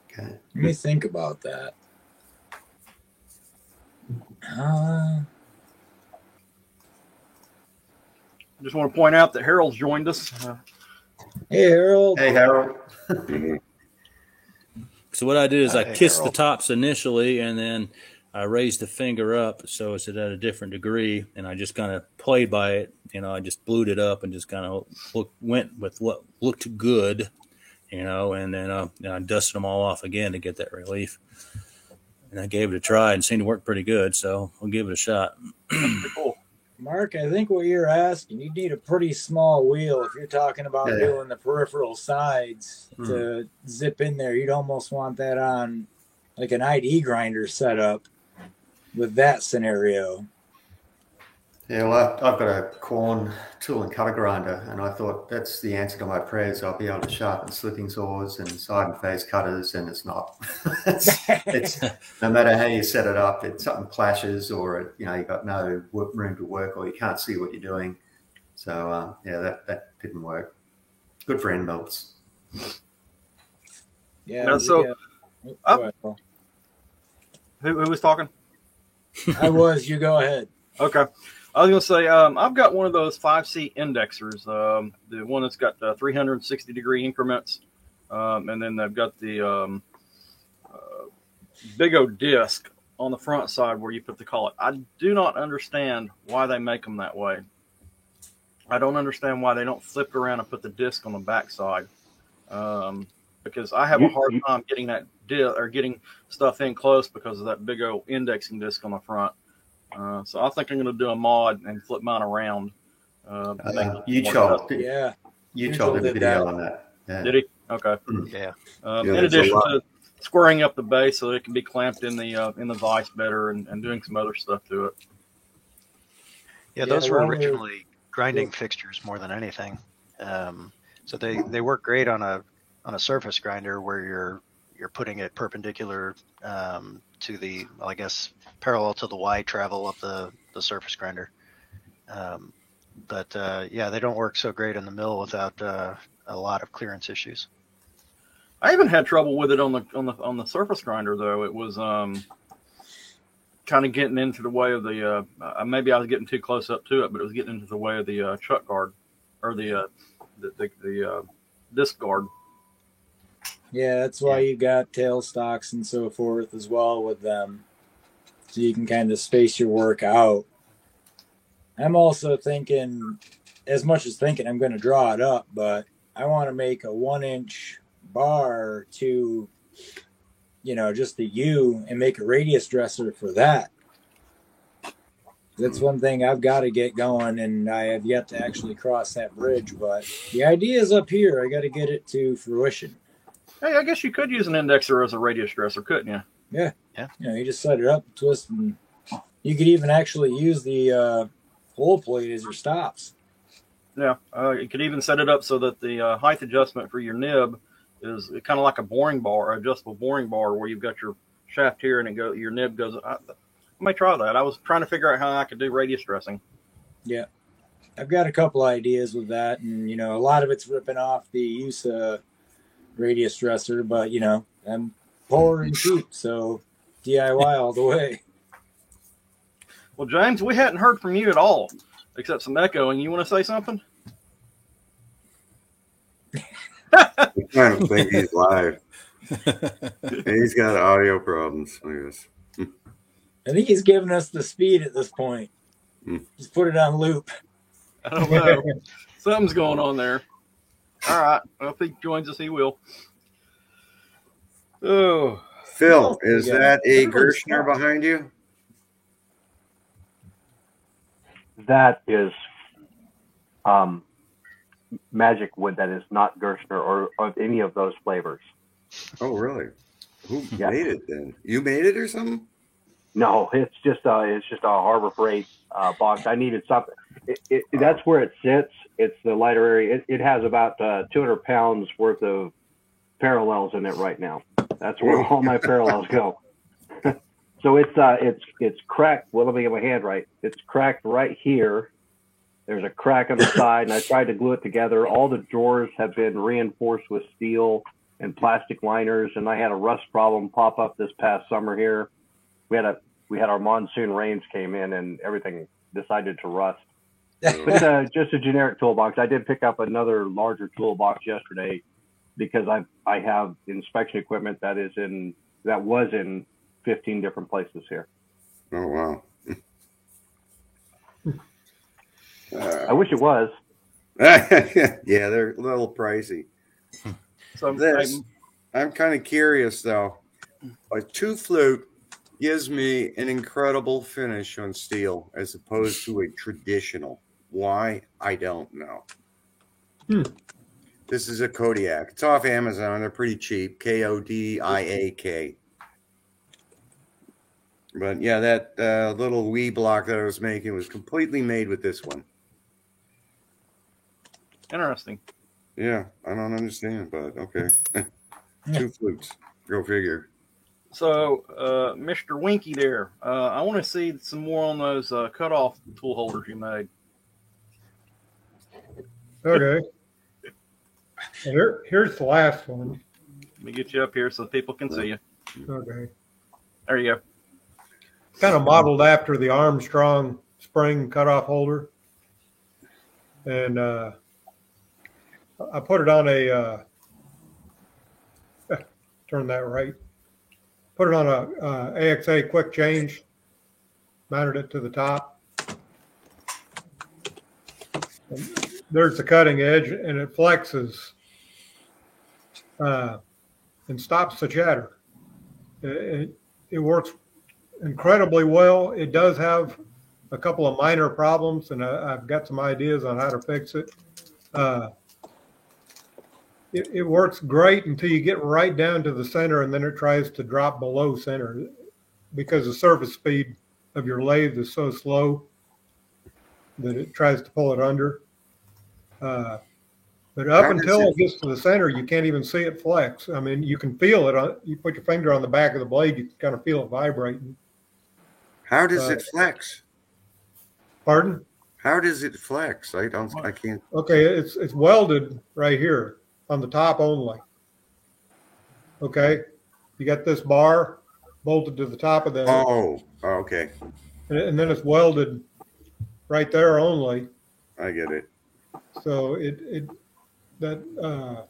[SPEAKER 6] Okay.
[SPEAKER 1] Let me think about that.
[SPEAKER 2] I just want to point out that Harold's joined us.
[SPEAKER 1] Hey, Harold.
[SPEAKER 6] Hey, Harold.
[SPEAKER 9] So what I did is I kissed
[SPEAKER 5] Harold.
[SPEAKER 9] the tops initially, and then I raised the finger up so it's at a different degree, and I just kind of played by it. I just blued it up and just kind of went with what looked good, and then I dusted them all off again to get that relief. And I gave it a try and seemed to work pretty good, so I'll give it a shot.
[SPEAKER 2] Pretty cool.
[SPEAKER 1] Mark, I think what you're asking, you need a pretty small wheel if you're talking about doing the peripheral sides to zip in there. You'd almost want that on like an ID grinder setup with that scenario.
[SPEAKER 6] Yeah, well, I've got a corn tool and cutter grinder, and I thought that's the answer to my prayers. I'll be able to sharpen slipping saws and side and face cutters, and it's not. it's no matter how you set it up, if something clashes or you've got no room to work or you can't see what you're doing. So that didn't work. Good for end melts.
[SPEAKER 1] Yeah.
[SPEAKER 2] Now, so
[SPEAKER 1] go ahead, Paul.
[SPEAKER 2] who was talking?
[SPEAKER 1] I was. You go ahead.
[SPEAKER 2] Okay. I was going to say, I've got one of those 5C indexers, the one that's got 360-degree increments, and then they've got the Big O disc on the front side where you put the collet. I do not understand why they make them that way. I don't understand why they don't flip it around and put the disc on the back side, because I have a hard time getting that getting stuff in close because of that Big O indexing disc on the front. So I think I'm going to do a mod and flip mine around.
[SPEAKER 6] Uchol did a video on that. Yeah.
[SPEAKER 2] Did he? Okay.
[SPEAKER 5] Yeah.
[SPEAKER 2] In addition to squaring up the base so it can be clamped in the vise better and doing some other stuff to it.
[SPEAKER 5] Yeah, those were originally grinding fixtures more than anything. So they work great on a surface grinder where you're putting it perpendicular to the, well, I guess parallel to the Y travel of the surface grinder. But they don't work so great in the mill without a lot of clearance issues.
[SPEAKER 2] I even had trouble with it on the surface grinder though. It was kind of getting into the way of the maybe I was getting too close up to it, but it was getting into the way of the chuck guard or the disc guard.
[SPEAKER 1] Yeah, that's why you got tailstocks and so forth as well with them, so you can kind of space your work out. I'm also thinking, as much as thinking I'm going to draw it up, but I want to make a 1-inch bar to, just the U and make a radius dresser for that. That's one thing I've got to get going, and I have yet to actually cross that bridge, but the idea is up here. I got to get it to fruition.
[SPEAKER 2] Hey, I guess you could use an indexer as a radius dresser, couldn't you?
[SPEAKER 1] Yeah. You just set it up, twist, and you could even actually use the hole plate as your stops.
[SPEAKER 2] Yeah, you could even set it up so that the height adjustment for your nib is kind of like a boring bar, adjustable boring bar, where you've got your shaft here and your nib goes. I may try that. I was trying to figure out how I could do radius dressing.
[SPEAKER 1] Yeah, I've got a couple ideas with that, and a lot of it's ripping off the USA radius dresser, but I'm poor and cheap, so DIY all the way.
[SPEAKER 2] Well, James, we hadn't heard from you at all, except some echoing. You want to say something?
[SPEAKER 3] I don't think he's live. He's got audio problems, I guess.
[SPEAKER 1] I think he's giving us the speed at this point. Just put it on loop.
[SPEAKER 2] I don't know. Something's going on there. All right. Well, if he joins us, he will. Oh,
[SPEAKER 3] Phil, is that a Gerstner behind you?
[SPEAKER 8] That is magic wood. That is not Gerstner or of any of those flavors.
[SPEAKER 3] Oh, really? Who made it then? You made it or something?
[SPEAKER 8] No, it's just a Harbor Freight box. I needed something. That's where it sits. It's the lighter area. It has about 200 pounds worth of parallels in it right now. That's where all my parallels go. So it's cracked. Well, let me get my hand right. It's cracked right here. There's a crack on the side, and I tried to glue it together. All the drawers have been reinforced with steel and plastic liners, and I had a rust problem pop up this past summer here. We had our monsoon rains came in, and everything decided to rust. But just a generic toolbox. I did pick up another larger toolbox yesterday because I have inspection equipment that was in 15 different places here.
[SPEAKER 3] Oh, wow.
[SPEAKER 8] I wish it was.
[SPEAKER 3] Yeah, they're a little pricey.
[SPEAKER 2] So
[SPEAKER 3] I'm kind of curious, though. A 2-flute gives me an incredible finish on steel as opposed to a traditional. Why? I don't know. This is a Kodiak. It's off Amazon. They're pretty cheap. Kodiak. But yeah, that little wee block that I was making was completely made with this one.
[SPEAKER 2] interesting.
[SPEAKER 3] Yeah, I don't understand, but okay. 2 flutes. Go figure.
[SPEAKER 2] So, Mr. Winky there, I want to see some more on those cutoff tool holders you made.
[SPEAKER 4] Okay. Here's the last one.
[SPEAKER 2] Let me get you up here so people can see you.
[SPEAKER 4] Okay.
[SPEAKER 2] There you go.
[SPEAKER 4] Kind of modeled after the Armstrong spring cutoff holder. And I put it on a, turn that right. Put it on a AXA quick change, mounted it to the top. And there's the cutting edge, and it flexes and stops the chatter. It works incredibly well. It does have a couple of minor problems, and I've got some ideas on how to fix it. It works great until you get right down to the center, and then it tries to drop below center because the surface speed of your lathe is so slow that it tries to pull it under. But up until it gets to the center, you can't even see it flex. I mean, you can feel it. You put your finger on the back of the blade, you can kind of feel it vibrating.
[SPEAKER 3] How does it flex?
[SPEAKER 4] Pardon?
[SPEAKER 3] How does it flex? I can't.
[SPEAKER 4] Okay, it's welded right here on the top only. Okay, you got this bar bolted to the top of the.
[SPEAKER 3] Oh, okay.
[SPEAKER 4] And then it's welded right there only.
[SPEAKER 3] I get it.
[SPEAKER 4] So that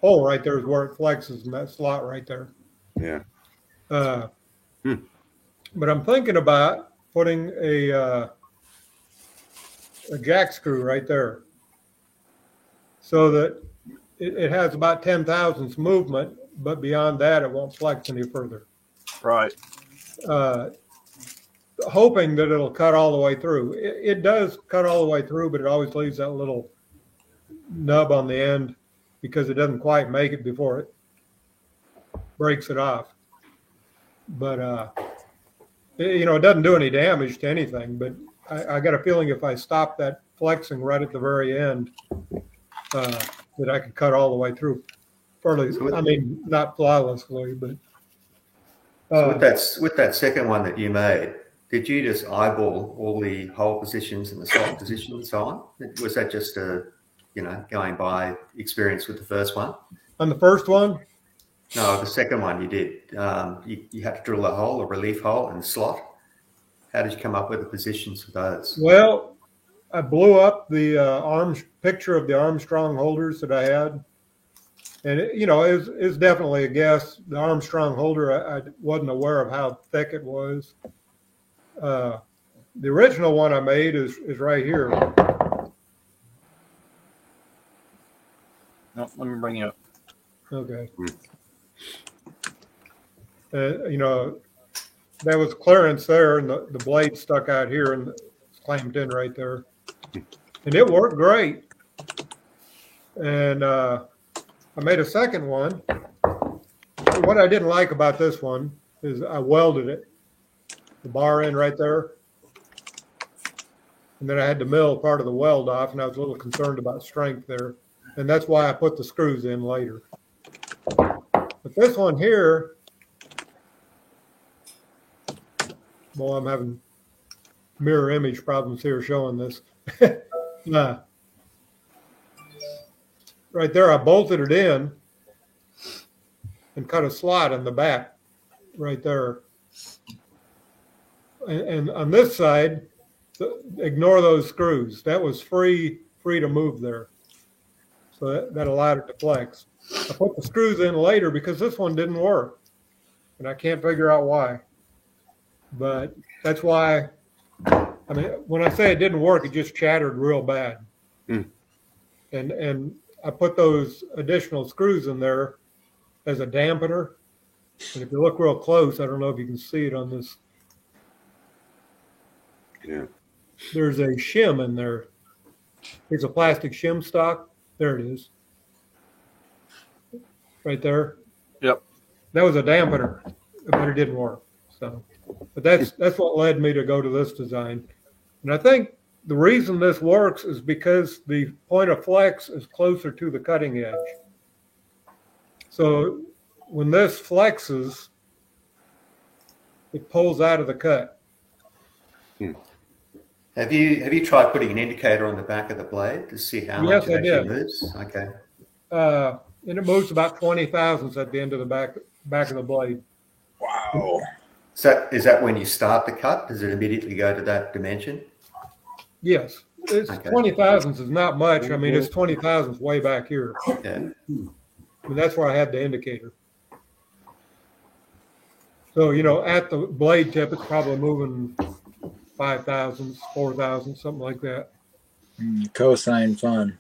[SPEAKER 4] hole right there is where it flexes, in that slot right there.
[SPEAKER 3] Yeah.
[SPEAKER 4] But I'm thinking about putting a jack screw right there, so that it has about 10 thousandths movement, but beyond that, it won't flex any further.
[SPEAKER 2] Right.
[SPEAKER 4] Hoping that it'll cut all the way through. It does cut all the way through, but it always leaves that little nub on the end because it doesn't quite make it before it breaks it off. But, it doesn't do any damage to anything, but I got a feeling if I stop that flexing right at the very end, that I could cut all the way through. I mean, not flawlessly, but.
[SPEAKER 6] So with that second one that you made, did you just eyeball all the hole positions and the slot positions and so on? Was that just going by experience with the first one?
[SPEAKER 4] On the first one?
[SPEAKER 6] No, the second one you did. You had to drill a hole, a relief hole, and slot. How did you come up with the positions for those?
[SPEAKER 4] Well, I blew up the picture of the Armstrong holders that I had. And, it was definitely a guess. The Armstrong holder, I wasn't aware of how thick it was. The original one I made is right here.
[SPEAKER 2] No, let me bring you up.
[SPEAKER 4] Okay. There was clearance there, and the blade stuck out here and it's clamped in right there. And it worked great. And I made a second one. What I didn't like about this one is I welded it, the bar end right there. And then I had to mill part of the weld off, and I was a little concerned about strength there. And that's why I put the screws in later. But this one here, boy, I'm having mirror image problems here showing this. Right there, I bolted it in and cut a slot in the back right there. And on this side, ignore those screws. That was free to move there. So that allowed it to flex. I put the screws in later because this one didn't work. And I can't figure out why. But that's why, I mean, when I say it didn't work, it just chattered real bad. And I put those additional screws in there as a dampener. And if you look real close, I don't know if you can see it on this.
[SPEAKER 3] Yeah.
[SPEAKER 4] There's a shim in there. There's a plastic shim stock. There it is. Right there.
[SPEAKER 2] Yep.
[SPEAKER 4] That was a dampener, but it didn't work. So, but that's what led me to go to this design. And I think the reason this works is because the point of flex is closer to the cutting edge. So when this flexes, it pulls out of the cut.
[SPEAKER 6] Have you tried putting an indicator on the back of the blade to see how much it actually moves? Okay.
[SPEAKER 4] And it moves about 20 thousandths at the end of the back of the blade.
[SPEAKER 1] Wow.
[SPEAKER 6] Is that when you start the cut? Does it immediately go to that dimension?
[SPEAKER 4] Yes. It's
[SPEAKER 6] Okay.
[SPEAKER 4] 20 thousandths is not much. I mean, it's 20 thousandths way back here.
[SPEAKER 6] Yeah.
[SPEAKER 4] I mean, that's where I had the indicator. So, at the blade tip, it's probably moving 5 thousandths, 4 thousandths, something like that.
[SPEAKER 1] Cosine fun.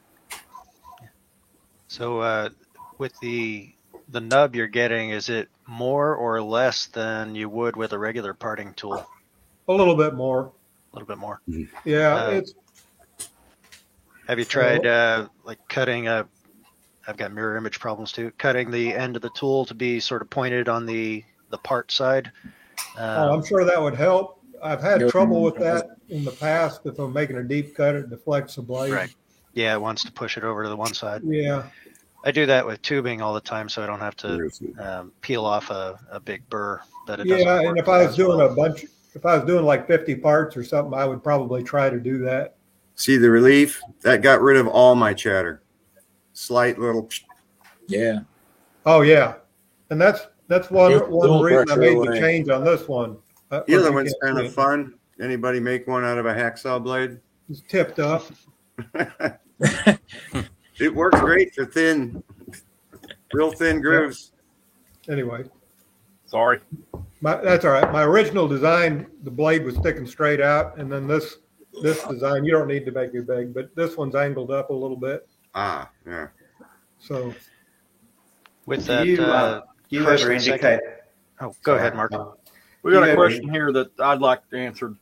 [SPEAKER 5] So with the nub you're getting, is it more or less than you would with a regular parting tool?
[SPEAKER 4] A little bit more.
[SPEAKER 5] A little bit more.
[SPEAKER 4] Yeah,
[SPEAKER 5] Have you tried like cutting I've got mirror image problems too. Cutting the end of the tool to be sort of pointed on the part side.
[SPEAKER 4] I'm sure that would help. I've had trouble with that in the past. If I'm making a deep cut, it deflects the blade.
[SPEAKER 5] Right. Yeah, it wants to push it over to the one side.
[SPEAKER 4] Yeah.
[SPEAKER 5] I do that with tubing all the time, so I don't have to peel off a big burr. But it doesn't work
[SPEAKER 4] and if I was
[SPEAKER 5] as
[SPEAKER 4] doing
[SPEAKER 5] well.
[SPEAKER 4] if I was doing like 50 parts or something, I would probably try to do that.
[SPEAKER 3] See the relief? That got rid of all my chatter. Slight little.
[SPEAKER 1] Yeah.
[SPEAKER 4] Oh yeah, and that's one
[SPEAKER 1] Little
[SPEAKER 4] reason I
[SPEAKER 1] pressure
[SPEAKER 4] made
[SPEAKER 1] away.
[SPEAKER 4] the change on this one.
[SPEAKER 3] The other one's kind of fun. Anybody make one out of a hacksaw blade?
[SPEAKER 4] It's tipped up.
[SPEAKER 3] It works great for real thin grooves.
[SPEAKER 4] Anyway,
[SPEAKER 2] Sorry.
[SPEAKER 4] that's all right. My original design, the blade was sticking straight out, and then this design, you don't need to make it big, but this one's angled up a little bit.
[SPEAKER 3] Ah, yeah.
[SPEAKER 4] So
[SPEAKER 5] With
[SPEAKER 6] Do
[SPEAKER 5] that,
[SPEAKER 6] you
[SPEAKER 5] first
[SPEAKER 6] ever
[SPEAKER 5] and second-
[SPEAKER 6] indicate?
[SPEAKER 5] Oh, go ahead, Mark.
[SPEAKER 2] We got
[SPEAKER 6] Yeah,
[SPEAKER 2] a question here that I'd like answered.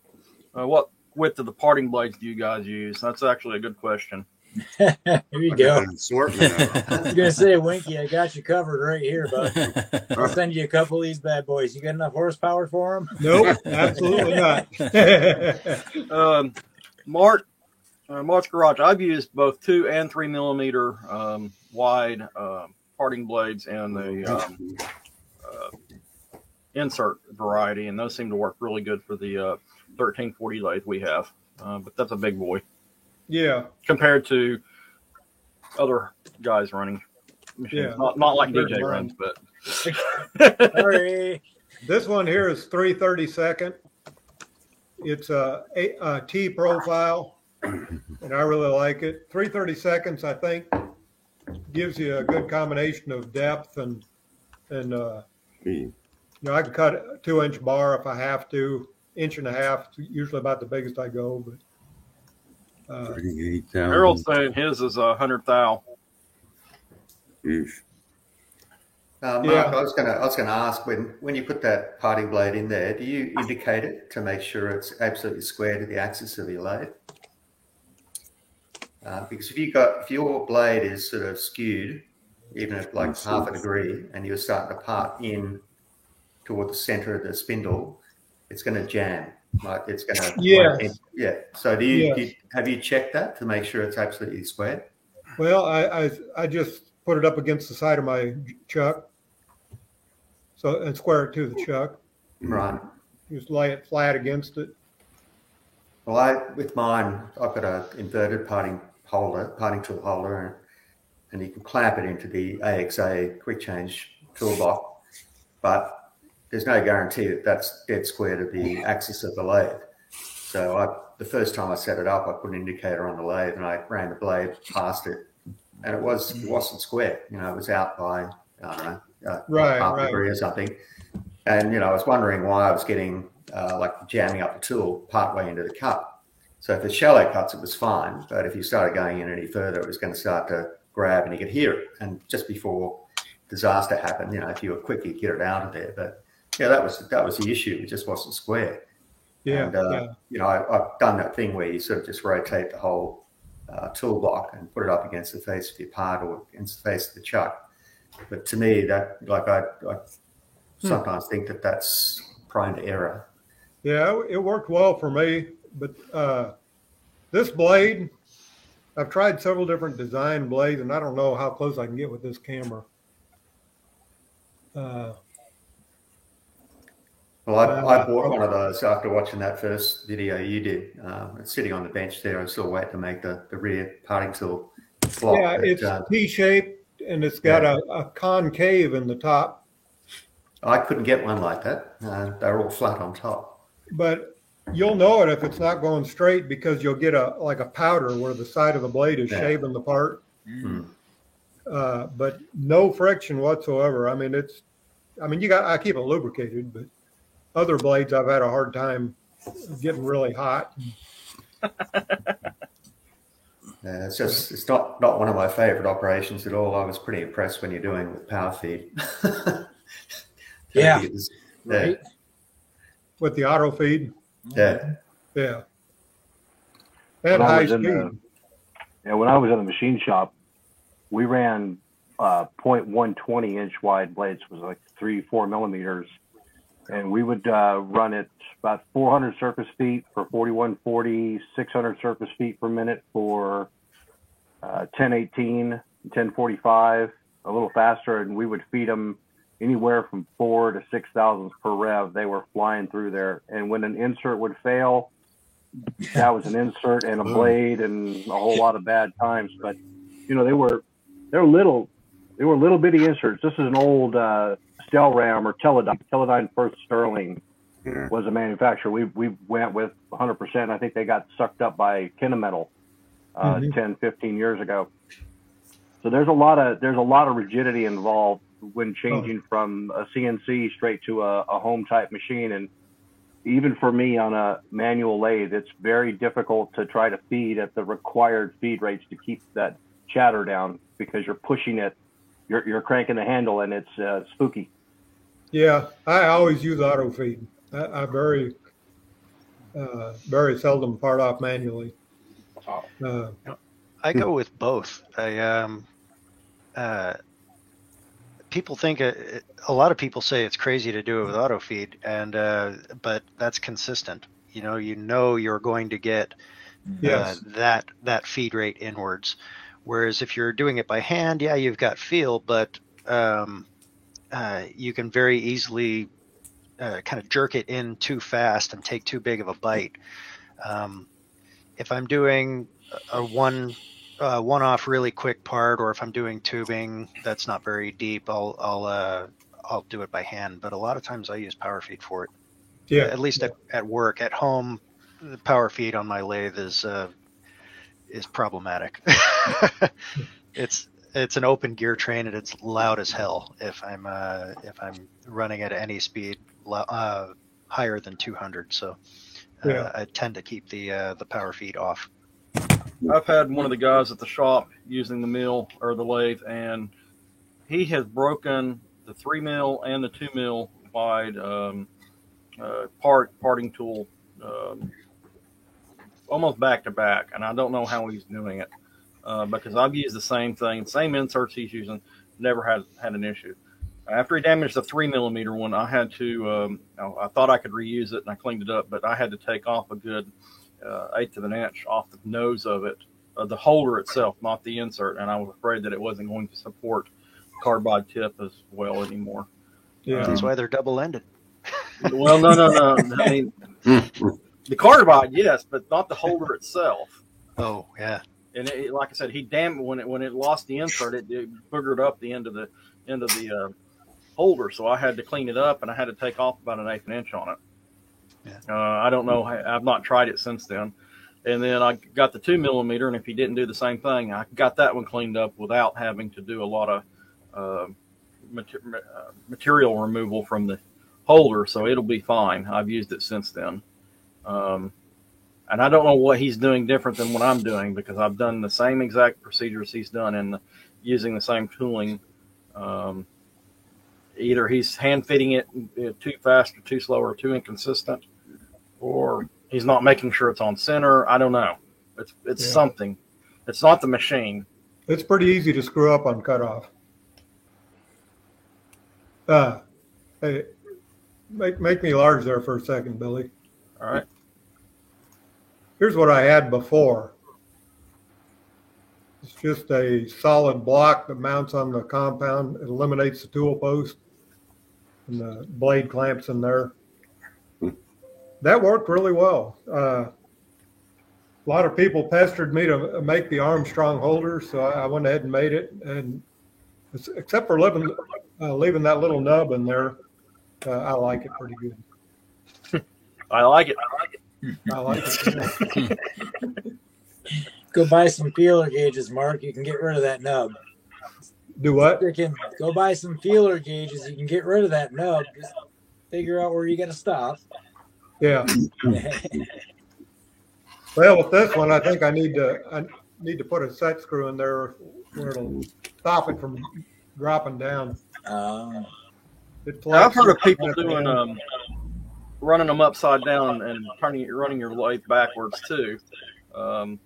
[SPEAKER 2] What width of the parting blades do you guys use? That's actually a good question.
[SPEAKER 1] Here you go.
[SPEAKER 3] An assortment of them.
[SPEAKER 1] I was gonna say, Winky, I got you covered right here, bud. I'll send you a couple of these bad boys. You got enough horsepower for them?
[SPEAKER 4] nope, absolutely not.
[SPEAKER 2] Mark's Garage, I've used both 2 and 3 millimeter wide parting blades and the insert variety, and those seem to work really good for the 1340 lathe we have. But that's a big boy.
[SPEAKER 4] Yeah.
[SPEAKER 2] Compared to other guys running machines.
[SPEAKER 4] Yeah.
[SPEAKER 2] Not like
[SPEAKER 4] Compared
[SPEAKER 2] DJ
[SPEAKER 4] to
[SPEAKER 2] runs,
[SPEAKER 4] mine.
[SPEAKER 2] but
[SPEAKER 1] Sorry.
[SPEAKER 4] This one here is 3/32. It's a T profile, and I really like it. 3/32, I think, gives you a good combination of depth and you know, I can cut a 2-inch bar if I have to. 1.5 inches, usually about the biggest I go. But
[SPEAKER 3] 38,000.
[SPEAKER 2] Harold's saying his is 100 thou.
[SPEAKER 6] Mark,
[SPEAKER 4] Yeah.
[SPEAKER 6] I was gonna ask, when you put that parting blade in there, do you indicate it to make sure it's absolutely square to the axis of your lathe? Because if your blade is sort of skewed, even at like half a degree, and you're starting to part in toward the center of the spindle, it's going to jam. Like it's going to yeah. So have you checked that to make sure it's absolutely square?
[SPEAKER 4] Well, I just put it up against the side of my chuck, and square it to the chuck.
[SPEAKER 6] Right.
[SPEAKER 4] Just lay it flat against it.
[SPEAKER 6] Well, with mine, I've got an inverted parting tool holder, and you can clamp it into the AXA quick change toolbox, but there's no guarantee that that's dead square to the axis of the lathe. So the first time I set it up, I put an indicator on the lathe and I ran the blade past it, and it wasn't square. You know, it was out by I don't know half a degree or something. And you know, I was wondering why I was getting like jamming up the tool partway into the cut. So if it's shallow cuts, it was fine, but if you started going in any further, it was going to start to grab, and you could hear it. And just before disaster happened, you know, if you were quick, you'd get it out of there. But yeah, that was the issue. It just wasn't square.
[SPEAKER 4] Yeah.
[SPEAKER 6] And, you know, I've done that thing where you sort of just rotate the whole tool block and put it up against the face of your part or against the face of the chuck. But to me, that I sometimes think that's prone to error.
[SPEAKER 4] Yeah, it worked well for me, but this blade, I've tried several different design blades, and I don't know how close I can get with this camera.
[SPEAKER 6] Well, I bought one of those after watching that first video you did. It's sitting on the bench there. I'm still waiting to make the rear parting tool block.
[SPEAKER 4] Yeah, it's T-shaped, and it's got a concave in the top.
[SPEAKER 6] I couldn't get one like that. They're all flat on top.
[SPEAKER 4] But you'll know it if it's not going straight, because you'll get a powder where the side of the blade is shaving the part.
[SPEAKER 6] Mm.
[SPEAKER 4] But no friction whatsoever. I mean, I keep it lubricated, but other blades I've had a hard time getting really hot.
[SPEAKER 6] It's not one of my favorite operations at all. I was pretty impressed when you're doing with power feed.
[SPEAKER 1] Yeah.
[SPEAKER 4] Right. With the auto feed.
[SPEAKER 6] Yeah.
[SPEAKER 4] Yeah. And high speed.
[SPEAKER 8] When I was in the machine shop, we ran 0.120 inch wide blades, was like 3-4 millimeters. And we would run it about 400 surface feet for 4140, 600 surface feet per minute for 1018, 1045, a little faster. And we would feed them anywhere from 4,000 to 6,000 per rev. They were flying through there. And when an insert would fail, that was an insert and a blade and a whole lot of bad times. But, you know, they were little bitty inserts. This is an old Stelram or Teledyne First Sterling was a manufacturer. We went with 100%. I think they got sucked up by Kennametal 10, 15 years ago. So there's a lot of rigidity involved when changing from a CNC straight to a home type machine. And even for me on a manual lathe, it's very difficult to try to feed at the required feed rates to keep that chatter down, because you're pushing it, you're cranking the handle, and it's spooky.
[SPEAKER 4] Yeah, I always use auto feed. I very seldom part off manually.
[SPEAKER 5] I go with both. People think a lot of people say it's crazy to do it with auto feed, but that's consistent. You know you're going to get that feed rate inwards. Whereas if you're doing it by hand, yeah, you've got feel, but you can very easily kind of jerk it in too fast and take too big of a bite. If I'm doing a one-off really quick part, or if I'm doing tubing that's not very deep, I'll do it by hand. But a lot of times I use power feed for it.
[SPEAKER 4] Yeah.
[SPEAKER 5] At least at work. At home, the power feed on my lathe is problematic. It's an open gear train and it's loud as hell if I'm running at any speed higher than 200. So I tend to keep the power feed off.
[SPEAKER 2] I've had one of the guys at the shop using the mill or the lathe, and he has broken the 3 mil and the 2 mil wide parting tool almost back to back, and I don't know how he's doing it because I've used the same thing, same inserts he's using, never had an issue. After he damaged the 3 millimeter one, I had to I thought I could reuse it, and I cleaned it up, but I had to take off a good 1/8 of an inch off the nose of it, the holder itself, not the insert, and I was afraid that it wasn't going to support carbide tip as well anymore.
[SPEAKER 4] Yeah.
[SPEAKER 5] That's why they're double-ended.
[SPEAKER 2] Well, no. I mean, the carbide, yes, but not the holder itself.
[SPEAKER 5] Oh, yeah.
[SPEAKER 2] And like I said, he damaged when it lost the insert, it boogered up the end of the holder, so I had to clean it up, and I had to take off about 1/8 of an inch on it.
[SPEAKER 5] Yeah.
[SPEAKER 2] I don't know. I've not tried it since then. And then I got the 2 millimeter, and if he didn't do the same thing, I got that one cleaned up without having to do a lot of material removal from the holder, so it'll be fine. I've used it since then. And I don't know what he's doing different than what I'm doing, because I've done the same exact procedures he's done and using the same tooling. Either he's hand fitting it too fast or too slow or too inconsistent, or he's not making sure it's on center. I don't know. It's something. It's not the machine.
[SPEAKER 4] It's pretty easy to screw up on cutoff. Hey, make me large there for a second, Billy.
[SPEAKER 2] All right.
[SPEAKER 4] Here's what I had before. It's just a solid block that mounts on the compound. It eliminates the tool post and the blade clamps in there. That worked really well. A lot of people pestered me to make the Armstrong holder, so I went ahead and made it. And except for leaving that little nub in there, I like it pretty good.
[SPEAKER 2] I like it.
[SPEAKER 4] I like it.
[SPEAKER 1] Go buy some feeler gauges, Mark. You can get rid of that nub.
[SPEAKER 4] Do what?
[SPEAKER 1] Go buy some feeler gauges. You can get rid of that nub. Just figure out where you got to stop.
[SPEAKER 4] Yeah. Well, with this one, I think I need to put a set screw in there where it'll stop it from dropping down.
[SPEAKER 2] I've heard of people doing running them upside down and running your lathe backwards too. I'm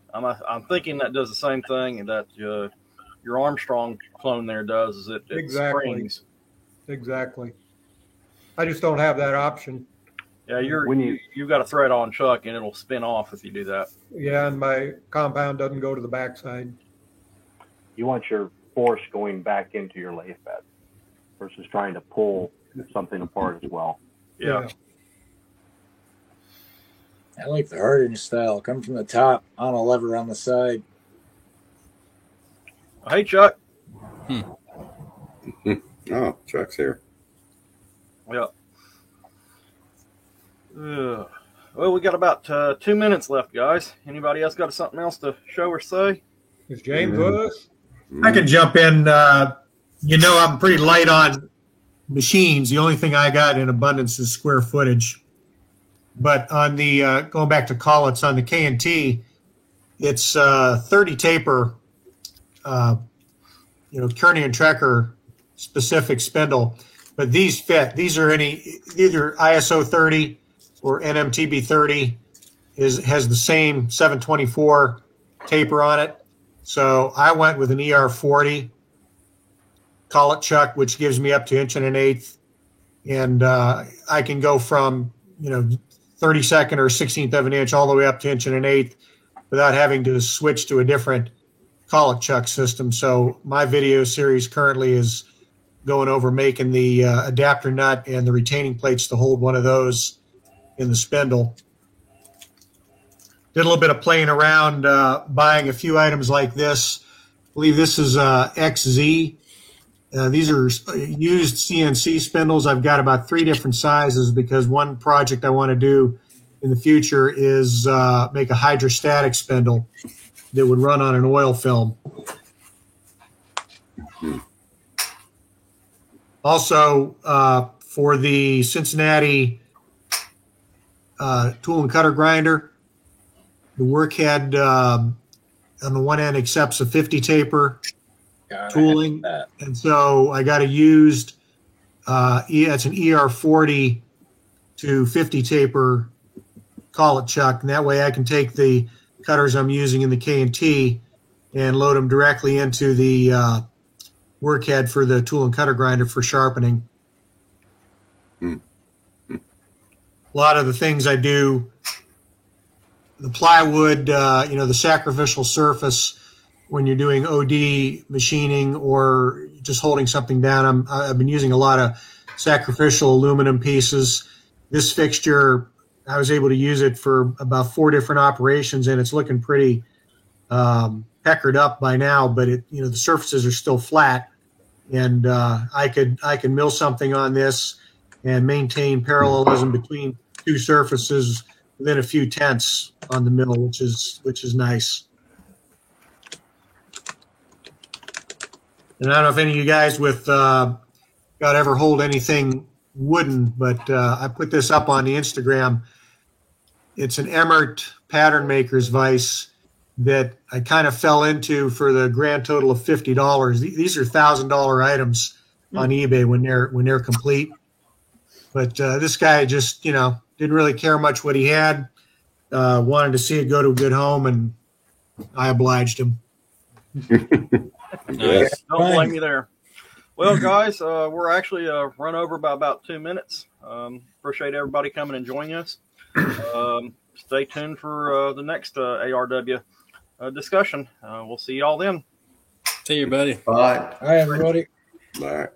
[SPEAKER 2] thinking that does the same thing that your Armstrong clone there does. Is it springs?
[SPEAKER 4] Exactly. I just don't have that option.
[SPEAKER 2] Yeah, you've got a thread on chuck and it'll spin off if you do that.
[SPEAKER 4] Yeah, and my compound doesn't go to the backside.
[SPEAKER 8] You want your force going back into your lathe bed versus trying to pull something apart as well.
[SPEAKER 2] Yeah.
[SPEAKER 1] I like the Hardin style. Come from the top on a lever on the side.
[SPEAKER 2] Hey, Chuck.
[SPEAKER 3] Oh, Chuck's here.
[SPEAKER 2] Yeah. Well, we got about 2 minutes left, guys. Anybody else got something else to show or say?
[SPEAKER 4] Is James with us?
[SPEAKER 7] I can jump in. I'm pretty light on machines. The only thing I got in abundance is square footage. But on the going back to Collins on the K&T, it's 30 taper, Kearney and Trecker specific spindle. But these fit. These are either ISO 30 or NMTB 30 has the same 724 taper on it. So I went with an ER 40 collet chuck, which gives me up to 1 1/8 and I can go from 32nd or 16th of an inch all the way up to 1 1/8 without having to switch to a different collet chuck system. So my video series currently is going over making the adapter nut and the retaining plates to hold one of those in the spindle. Did a little bit of playing around, buying a few items like this. I believe this is XZ. These are used CNC spindles. I've got about 3 different sizes because one project I want to do in the future is make a hydrostatic spindle that would run on an oil film. Also, for the Cincinnati tool and cutter grinder, the workhead on the one end accepts a 50 taper tooling, and so I got a used it's an ER40 to 50 taper collet chuck, and that way I can take the cutters I'm using in the K&T and load them directly into the workhead for the tool and cutter grinder for sharpening. A lot of the things I do, the plywood, the sacrificial surface when you're doing OD machining or just holding something down. I've been using a lot of sacrificial aluminum pieces. This fixture, I was able to use it for about 4 different operations, and it's looking pretty peckered up by now, but the surfaces are still flat, and I could mill something on this and maintain parallelism between 2 surfaces within a few tenths on the mill, which is nice. And I don't know if any of you guys with got ever hold anything wooden, but I put this up on the Instagram. It's an Emmert pattern maker's vise that I kind of fell into for the grand total of $50. These are $1,000 items on eBay when they're complete. But this guy just didn't really care much what he had. Wanted to see it go to a good home, and I obliged him.
[SPEAKER 9] Nice.
[SPEAKER 2] Don't blame me there. Well, guys, we're actually run over by about 2 minutes. Appreciate everybody coming and joining us. Stay tuned for the next ARW discussion. We'll see y'all then.
[SPEAKER 9] See you, buddy.
[SPEAKER 3] Bye.
[SPEAKER 1] Hi, everybody.
[SPEAKER 3] Bye.